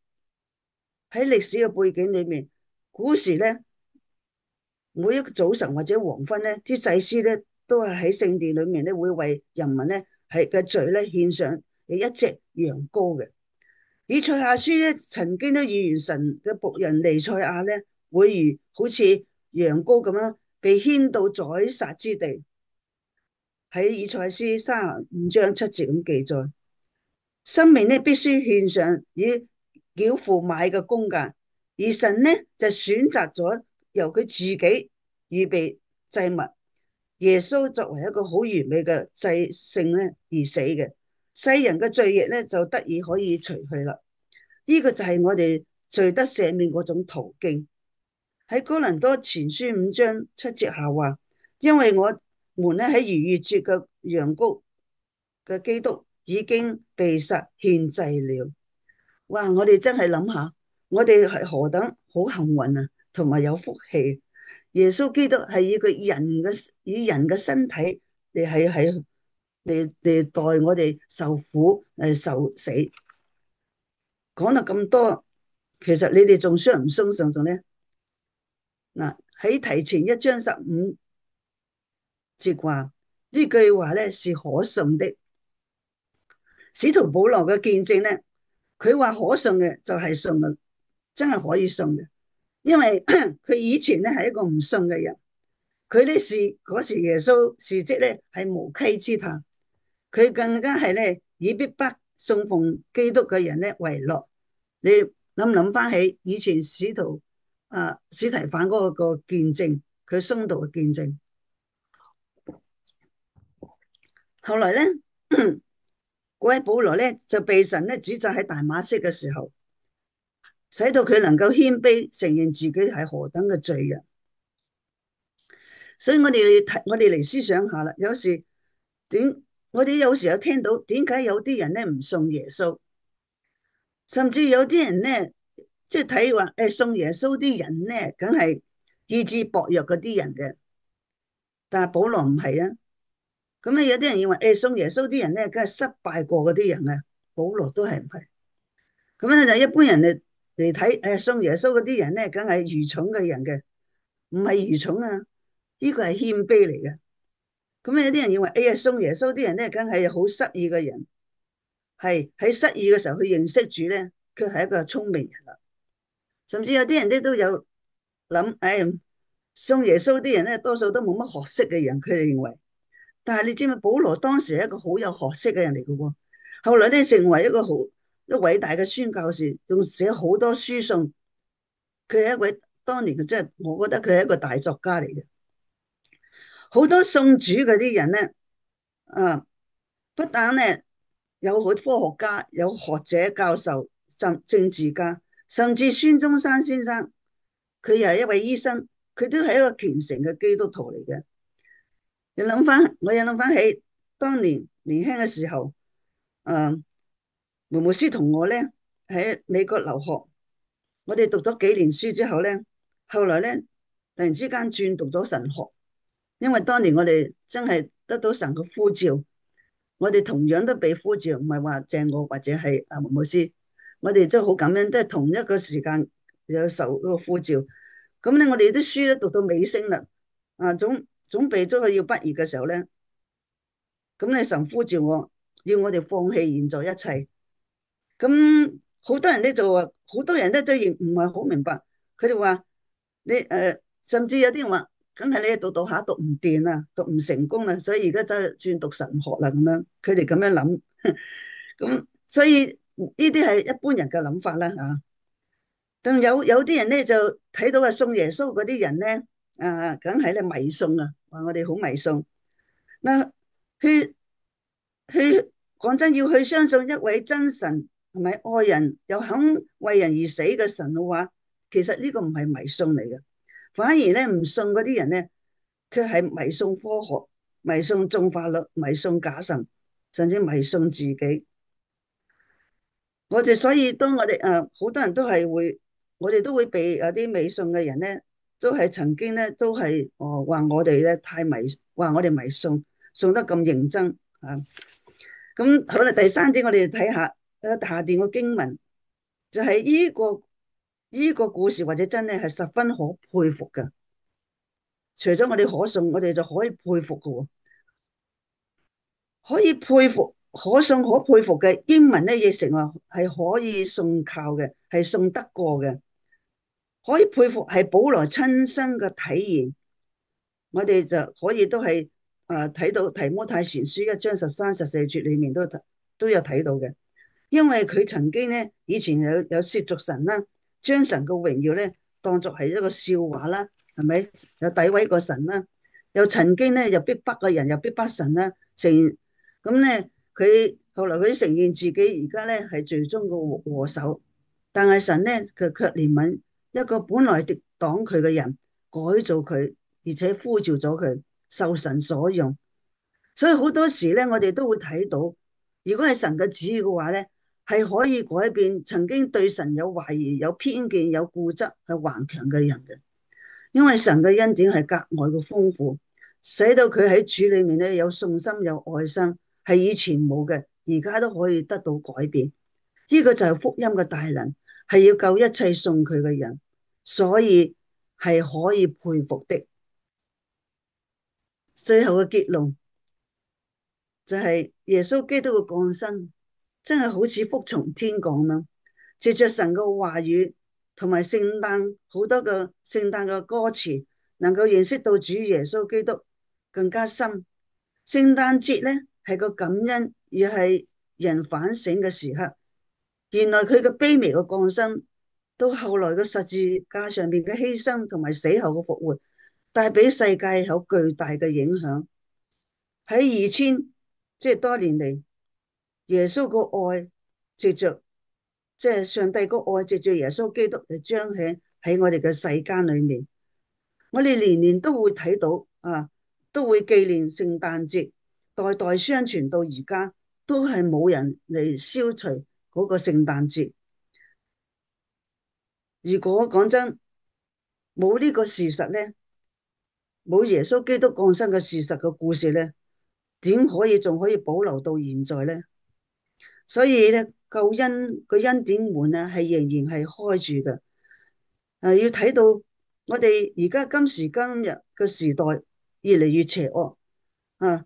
喺歷史嘅背景裏面，古時咧，每一個早晨或者黃昏咧，啲祭司咧都係喺聖殿裏面咧，會為人民咧係嘅罪咧獻上一隻羊羔嘅。以賽亞書咧曾經都預言神嘅僕人彌賽亞咧會如好似羊羔咁樣被牽到宰殺之地。喺以賽亞書35章7節咁記載，生命咧必須獻上以繳付買嘅公價，而神咧就選擇咗由佢自己預備祭物，耶穌作為一個好完美嘅祭聖咧而死嘅，世人嘅罪孽咧就得以可以除去啦。呢個就係我哋罪得赦免嗰種途徑。喺哥林多前書5章7節下話，因為我們咧喺逾越節嘅羊羔嘅基督已經被殺獻祭了。哇！我哋真係諗下，我哋係何等好幸運啊，同埋有福氣。耶穌基督係以人嘅身體嚟代我哋受苦受死。講到咁多，其實你哋仲相唔相信咗咧？嗱，喺提前1章15節話呢句話咧是可信的。使徒保羅嘅見證咧，佢話可信嘅就係信嘅，真係可以信嘅。因為佢以前咧係一個唔信嘅人，佢啲事嗰時耶穌事蹟咧係無稽之談，佢更加係咧以逼迫信奉基督嘅人咧為樂。你諗唔諗翻起以前史提反嗰個見證，佢殉道嘅見證？後來咧，嗰位保羅咧就被神咧指責喺大馬色嘅時候，使到佢能夠謙卑，承認自己係何等嘅罪人。所以我哋嚟思想下啦，有時我哋有時有聽到點解有啲人咧唔信耶穌，甚至有啲人咧即係睇話誒信耶穌啲人咧，梗係意志薄弱嗰啲人嘅，但係保羅唔係啊。咁咧有啲人認為誒信耶穌啲人咧，梗係失敗過嗰啲人啊，保羅都係唔係。咁咧就一般人嚟睇誒信耶穌嗰啲人咧，梗係愚蠢嘅人嘅，唔係愚蠢啊，呢個係謙卑嚟嘅。咁有啲人認為，哎呀，信耶穌啲人咧，梗係好失意嘅人，係喺失意嘅時候去認識主咧，佢係一個聰明人啦。甚至有啲人咧都有諗，信耶穌啲人咧，多數都冇乜學識嘅人，佢哋認為。但係你知唔知保羅當時係一個好有學識嘅人嚟嘅喎，後來咧成為一個偉大嘅宣教士，仲寫好多書信。佢係一位當年嘅，即係我覺得佢係一個大作家嚟嘅。好多信主嗰啲人咧，啊，不但咧有好科學家、有學者、教授、政治家，甚至孫中山先生，佢又係一位醫生，佢都係一個虔誠嘅基督徒嚟嘅。我又諗翻起當年年輕嘅時候，梅牧師同我咧喺美國留學，我哋讀咗幾年書之後咧，後來咧突然之間轉讀咗神學，因為當年我哋真係得到神嘅呼召。我哋同樣都被呼召，唔係話鄭我或者係阿梅牧師，我哋都好感恩，都係同一個時間有受嗰個呼召。咁咧，我哋啲書都讀到尾聲啦，準備咗佢要畢業嘅時候咧，咁咧神呼召我，要我哋放棄現在一切。咁好多人咧就話，好多人咧都認唔係好明白，佢哋話你甚至有啲人話，梗係你讀下讀唔掂啦，讀唔成功啦，所以而家走去轉讀神學啦咁樣，佢哋咁樣諗。咁所以呢啲係一般人嘅諗法啦嚇。但有啲人咧就睇到話信耶穌嗰啲人咧，梗係咧迷信啊，話我哋好迷信。嗱，去講真，要去相信一位真神，係咪愛人又肯為人而死嘅神嘅話，其實呢個唔係迷信嚟嘅，反而咧唔信嗰啲人咧，佢係迷信科學、迷信種法律、迷信假神，甚至迷信自己。我哋所以當我哋好多人都係會，我哋都會被有啲迷信嘅人咧，都係曾經咧都係話我哋咧太迷，話我哋迷信，信得咁認真啊。咁好啦，第三點我哋睇下下段個經文，就係呢個故事或者真理係十分可佩服嘅。除咗我哋可信，我哋就可以佩服嘅喎。可以佩服、可信、可佩服嘅英文咧，亦成話係可以信靠嘅，係信得過嘅。可以佩服係保羅親身嘅體驗，我哋就可以都係睇到提摩太前書1章13、14節裏面都有睇到嘅。因為佢曾經咧以前有褻瀆神啦，將神嘅榮耀咧當作係一個笑話啦，係咪？有詆毀過神啦，又曾經咧又逼迫個人，又逼迫神啦，咁咧佢後來佢承認自己而家咧係最終個禍首，但係神咧佢卻憐憫一個本來敵擋佢嘅人，改造佢，而且呼召咗佢受神所用。所以好多時咧，我哋都會睇到，如果係神嘅旨意嘅話咧，係可以改變曾經對神有懷疑、有偏見、有固執、係頑強嘅人嘅。因為神嘅恩典係格外嘅豐富，使到佢喺主裏面咧有信心、有愛心，係以前冇嘅，而家都可以得到改變。呢個就係福音嘅大能，係要救一切信佢嘅人，所以係可以佩服的。最後嘅結論就係耶穌基督嘅降生，真係好似福從天降咁，借着神嘅話語同埋聖誕好多嘅聖誕嘅歌詞，能夠認識到主耶穌基督更加深。聖誕節咧係個感恩，而係人反省嘅時刻。原來佢嘅卑微嘅降生，到後來嘅十字架上面嘅犧牲同埋死後嘅復活，帶俾世界有巨大嘅影響。喺2000即係多年嚟，耶穌個愛藉着即係上帝個愛藉住耶穌基督嚟彰顯喺我哋嘅世間裏面。我哋年年都會睇到啊，都會紀念聖誕節，代代相傳到而家，都係冇人嚟消除嗰個聖誕節。如果講真，冇呢個事實咧，冇耶穌基督降生嘅事實嘅故事咧，點可以仲可以保留到現在咧？所以咧，救恩個恩典門啊，係仍然係開住嘅。要睇到我哋而家今時今日嘅時代越嚟越邪惡啊！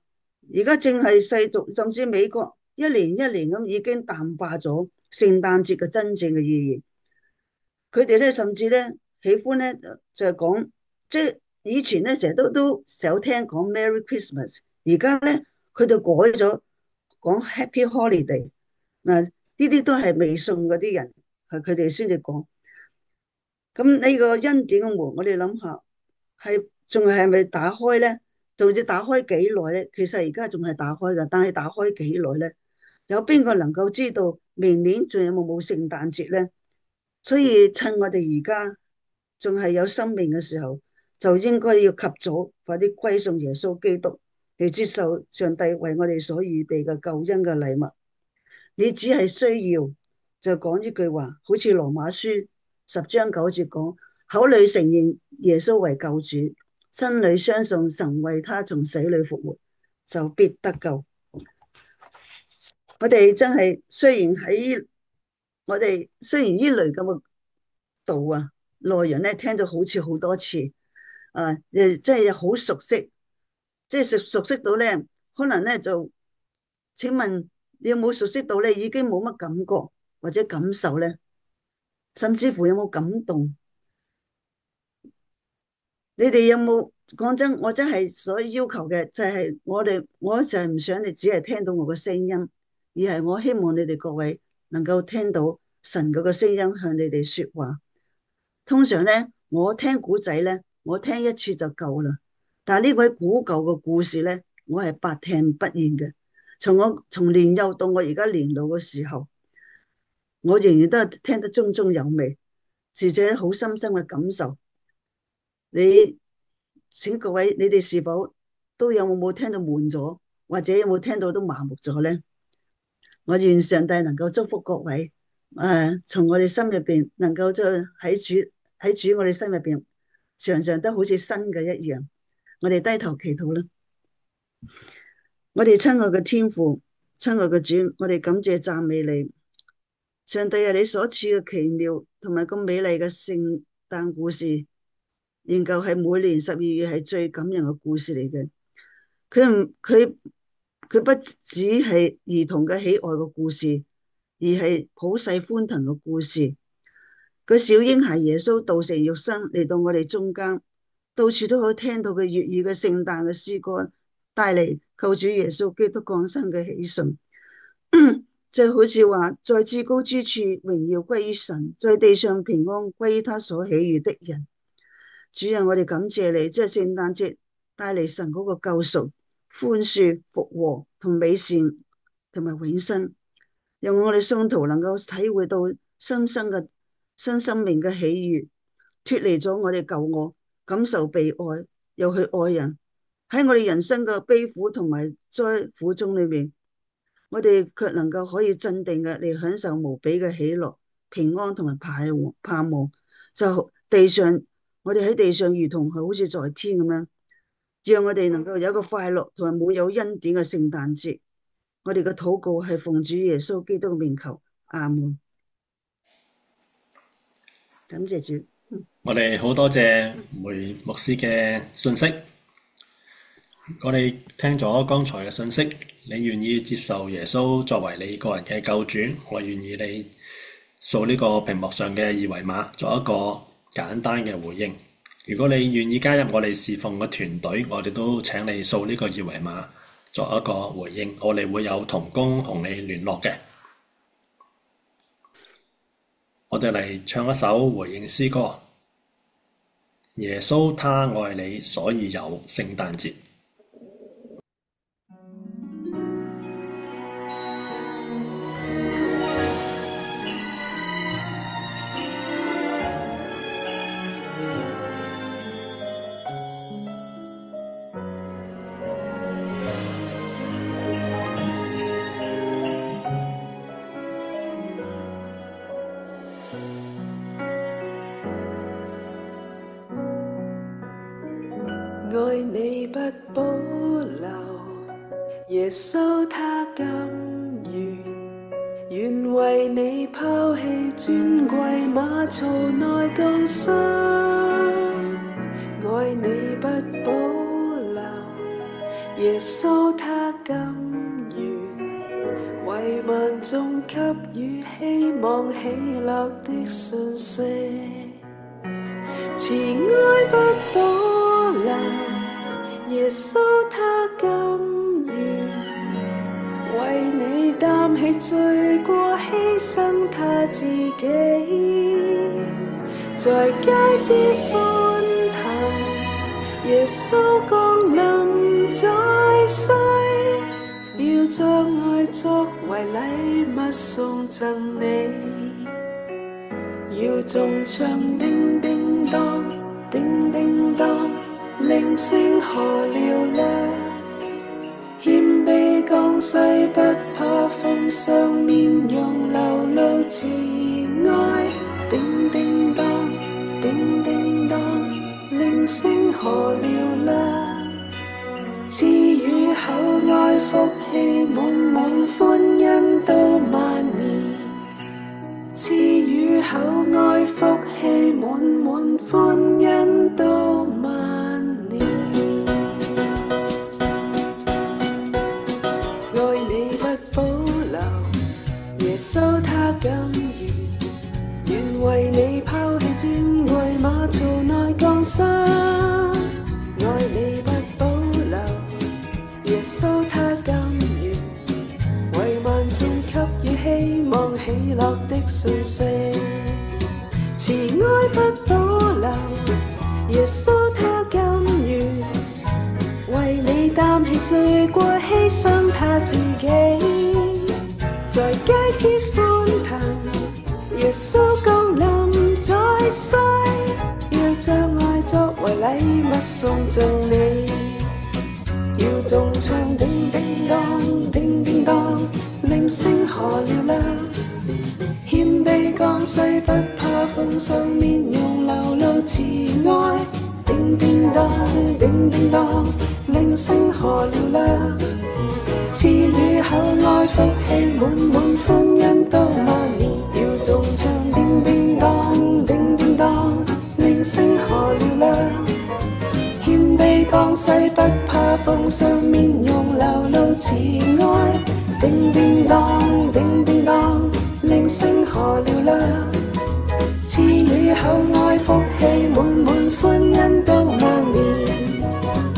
而家正係世俗，甚至美國一年一年咁已經淡化咗聖誕節嘅真正嘅意義。佢哋咧甚至咧喜歡咧就係講，即係以前咧成日都少聽講 Merry Christmas，而家咧佢就改咗講 Happy Holiday。嗱，呢啲都係未信嗰啲人，係佢哋先至講。咁呢個恩典嘅門，我哋諗下，仲係咪打開咧？仲要打開幾耐咧？其實而家仲係打開噶，但係打開幾耐咧？有邊個能夠知道明年仲有冇聖誕節咧？所以趁我哋而家仲係有生命嘅時候，就應該要及早快啲歸順耶穌基督，嚟接受上帝為我哋所預備嘅救恩嘅禮物。你只係需要就講呢句話，好似羅馬書10章9節講，口裏承認耶穌為救主，心裏相信神為他從死裏復活，就必得救。我哋真係雖然呢類咁嘅道啊內容咧，聽咗好似好多次啊，即係好熟悉，即係熟悉到咧，可能咧就請問你有冇熟悉到咧已經冇乜感覺或者感受咧，甚至乎有冇感動？你哋有冇？講真，我真係所要求嘅就係我就係唔想你只係聽到我嘅聲音，而係我希望你哋各位能夠聽到神嗰個聲音向你哋說話。通常咧，我聽古仔咧，我聽一次就夠啦。但係呢位古舊嘅故事咧，我係百聽不厭嘅。從年幼到我而家年老嘅時候，我仍然都係聽得津津有味，而且好深深嘅感受。請各位，你哋是否都有冇聽到悶咗，或者有冇聽到都麻木咗咧？我願上帝能夠祝福各位，從我哋心入邊能夠在喺主我哋心入邊，常常都好似新嘅一樣。我哋低頭祈禱啦。我哋親愛嘅天父，親愛嘅主，我哋感謝讚美你。上帝係你所賜嘅奇妙同埋咁美麗嘅聖誕故事，研究係每年12月係最感人嘅故事嚟嘅。佢不只係兒童嘅喜愛嘅故事，而係普世歡騰嘅故事。個小嬰孩耶穌道成肉身嚟到我哋中間，到處都可以聽到嘅粵語嘅聖誕嘅詩歌，帶嚟救主耶穌基督降生嘅喜訊。就好似話，在至高之處榮耀歸於神，在地上平安歸於他所喜悅的人。主啊，我哋感謝你，即係聖誕節帶嚟神嗰個救贖、寬恕、復和同美善同埋永生，讓我哋信徒能夠體會到新生命嘅喜悅，脫離咗我哋舊我，感受被愛，又去愛人。喺我哋人生嘅悲苦同埋災苦中裏面，我哋卻能夠可以鎮定嘅嚟享受無比嘅喜樂、平安同埋盼望。就地上，我哋喺地上如同係好似在天咁樣，讓我哋能夠有一個快樂同埋滿有恩典嘅聖誕節。我哋嘅禱告係奉主耶穌基督嘅名求，阿門。感謝主。我哋好多謝梅牧師嘅信息。我哋聽咗剛才嘅信息，你願意接受耶穌作為你個人嘅救主，我願意你掃呢個屏幕上嘅二維碼，作一個簡單嘅回應。如果你願意加入我哋侍奉嘅團隊，我哋都請你掃呢個二維碼，作一個回應。我哋會有同工同你聯絡嘅。我哋嚟唱一首回應詩歌。耶穌他愛你，所以有聖誕節。愛你不保留，耶穌他甘願，願為你拋棄尊貴馬槽內降生。愛你不保留，耶穌他甘願，為萬眾給予希望喜樂的訊息。慈愛不保留，耶穌他甘願，為你擔起罪過，犧牲他自己，在佳節歡騰，耶穌降臨在世，要將愛作為禮物送贈你，要眾唱叮叮當，叮叮當，鈴聲何了啦，謙卑降世不怕奉上面容流露慈愛，叮叮當，叮叮當，鈴聲何了啦，賜予厚愛福氣滿滿歡欣到萬年，賜予厚愛福氣滿滿歡欣到萬年。愛你不保留，耶穌他甘願，願為你拋棄尊貴馬槽內降生。愛你不保留，耶穌他甘願，為萬眾給予希望喜樂的訊息。慈愛不保留，耶穌他甘願，為你擔起罪過，犧牲他自己，在佳節歡騰，耶穌降臨在世，要將愛作為禮物送贈你，要眾唱叮叮當，叮叮當，鈴聲何了啦，謙卑降世不怕奉上面容流露慈愛，叮叮當，叮叮當，鈴聲何了啦，賜予厚愛福氣滿滿歡欣到萬年，要眾唱叮叮當，叮叮當，鈴聲何了啦，謙卑降世不怕奉上面容流露慈愛，叮叮當，叮叮當，鈴聲何了啦，賜予厚愛福氣滿滿歡欣到萬年，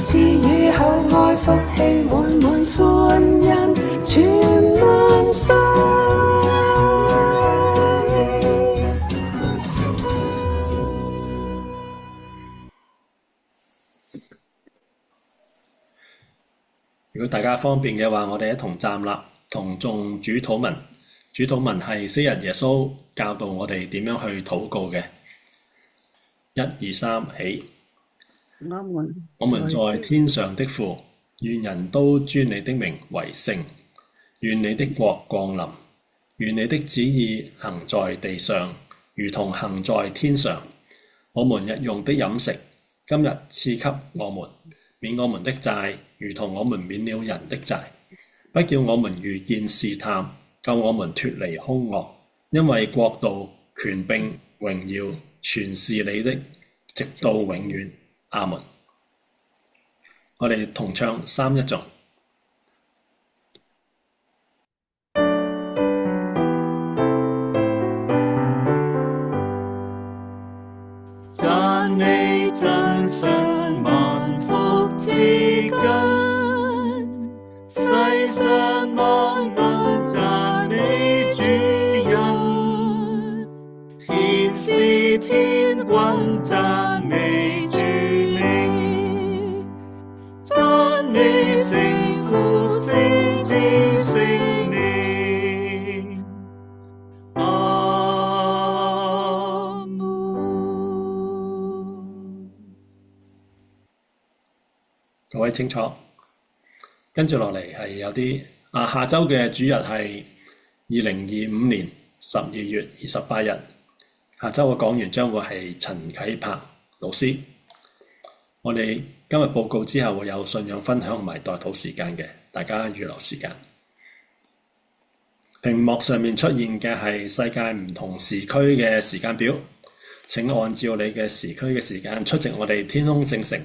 賜予厚愛福氣滿滿歡欣全萬世。如果大家方便嘅話，我哋一同站立，同眾主禱文。主禱文係昔日耶穌教導我哋點樣去禱告嘅。1、2、3起。我們在天上的父，願人都尊你的名為聖。願你的國降臨。願你的旨意行在地上，如同行在天上。我們日用的飲食，今日賜給我們，免我們的債，如同我們免了人的債。不叫我們遇見試探，救我們脫離兇惡。因為國度、權柄、榮耀，全是你的，直到永遠。阿門。我哋同唱3、1頌。讚美真神萬福之根，世上萬民讚美主恩，天使天軍讚美主名，讚美聖父聖子聖靈。阿門。各位清楚，跟住落嚟係有啲下週嘅主日係2025年12月28日，下週嘅講員將會係陳啟柏老師。我哋今日報告之後會有信仰分享同埋代禱時間嘅，大家預留時間。屏幕上面出現嘅係世界唔同時區嘅時間表，請按照你嘅時區嘅時間出席我哋天空聖城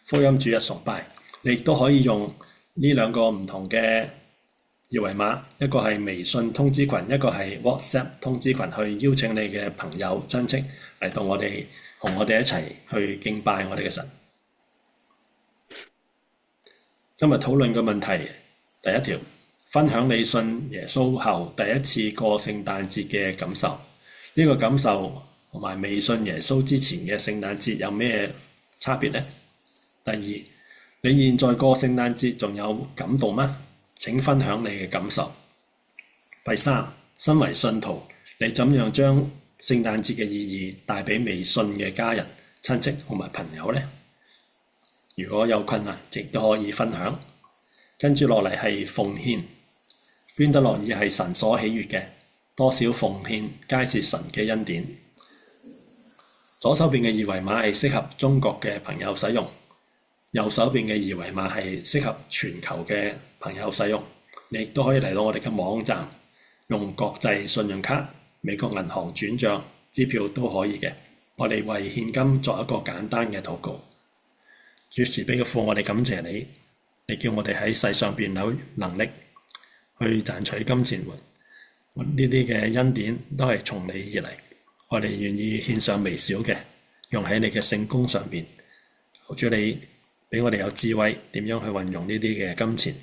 福音主日崇拜。你亦都可以用呢兩個唔同嘅二維碼，一個係微信通知群，一個係 WhatsApp 通知群，去邀請你嘅朋友親戚嚟到同我哋一齊去敬拜我哋嘅神。今日討論嘅問題，第一條，分享你信耶穌後第一次過聖誕節嘅感受。呢個感受同埋未信耶穌之前嘅聖誕節有咩差別呢？第二，你現在過聖誕節仲有感動嗎？請分享你嘅感受。第三，身為信徒，你怎樣將聖誕節嘅意義帶俾未信嘅家人、親戚同埋朋友呢？如果有困難，亦都可以分享。跟住落嚟係奉獻，捐得樂意係神所喜悅嘅，多少奉獻皆是神嘅恩典。左手邊嘅二維碼係適合中國嘅朋友使用，右手邊嘅二維碼係適合全球嘅朋友使用。你亦都可以嚟到我哋嘅網站，用國際信用卡、美國銀行轉賬、支票都可以嘅。我哋為獻金作一個簡單嘅禱告。主慈悲嘅父，我哋感謝你，你叫我哋喺世上邊有能力去賺取金錢，呢啲嘅恩典都係從你而嚟。我哋願意獻上微小嘅，用喺你嘅聖工上邊。主你俾我哋有智慧，點樣去運用呢啲嘅金錢。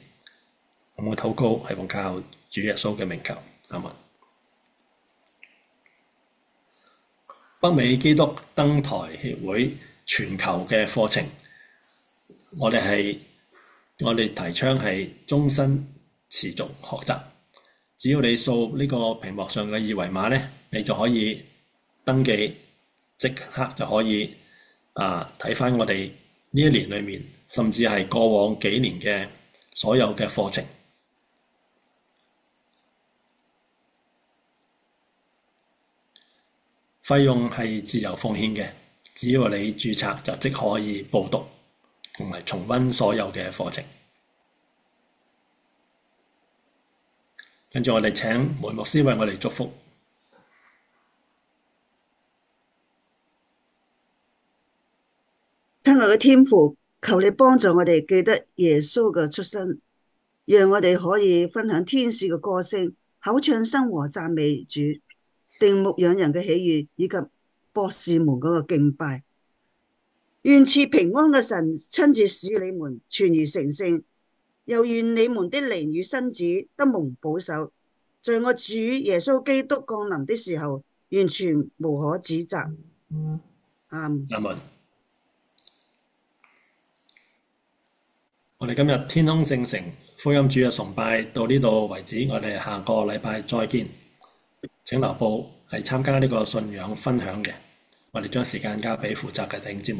我禱告係奉靠主耶穌嘅名求，阿們。北美基督燈台協會全球嘅課程，我哋提倡係終身持續學習。只要你掃呢個屏幕上嘅二維碼呢，你就可以登記，即刻就可以睇返我哋呢一年裏面，甚至係過往幾年嘅所有嘅課程。費用係自由奉獻嘅，只要你註冊就即可以報讀同埋重溫所有嘅課程。跟住我哋請梅牧師為我哋祝福。親愛嘅天父，求你幫助我哋記得耶穌嘅出生，讓我哋可以分享天使嘅歌聲，口唱心和讚美主，定牧養人嘅喜悅，以及博士們嗰個敬拜。願賜平安嘅神親自使你們全然成聖，又願你們的靈與身子得蒙保守，在我主耶穌基督降臨的時候，完全無可指責。阿們。我哋今日天空聖城福音主日崇拜到呢度為止，我哋下個禮拜再見。請留步係參加呢個信仰分享嘅，我哋將時間交俾負責嘅弟兄姊妹。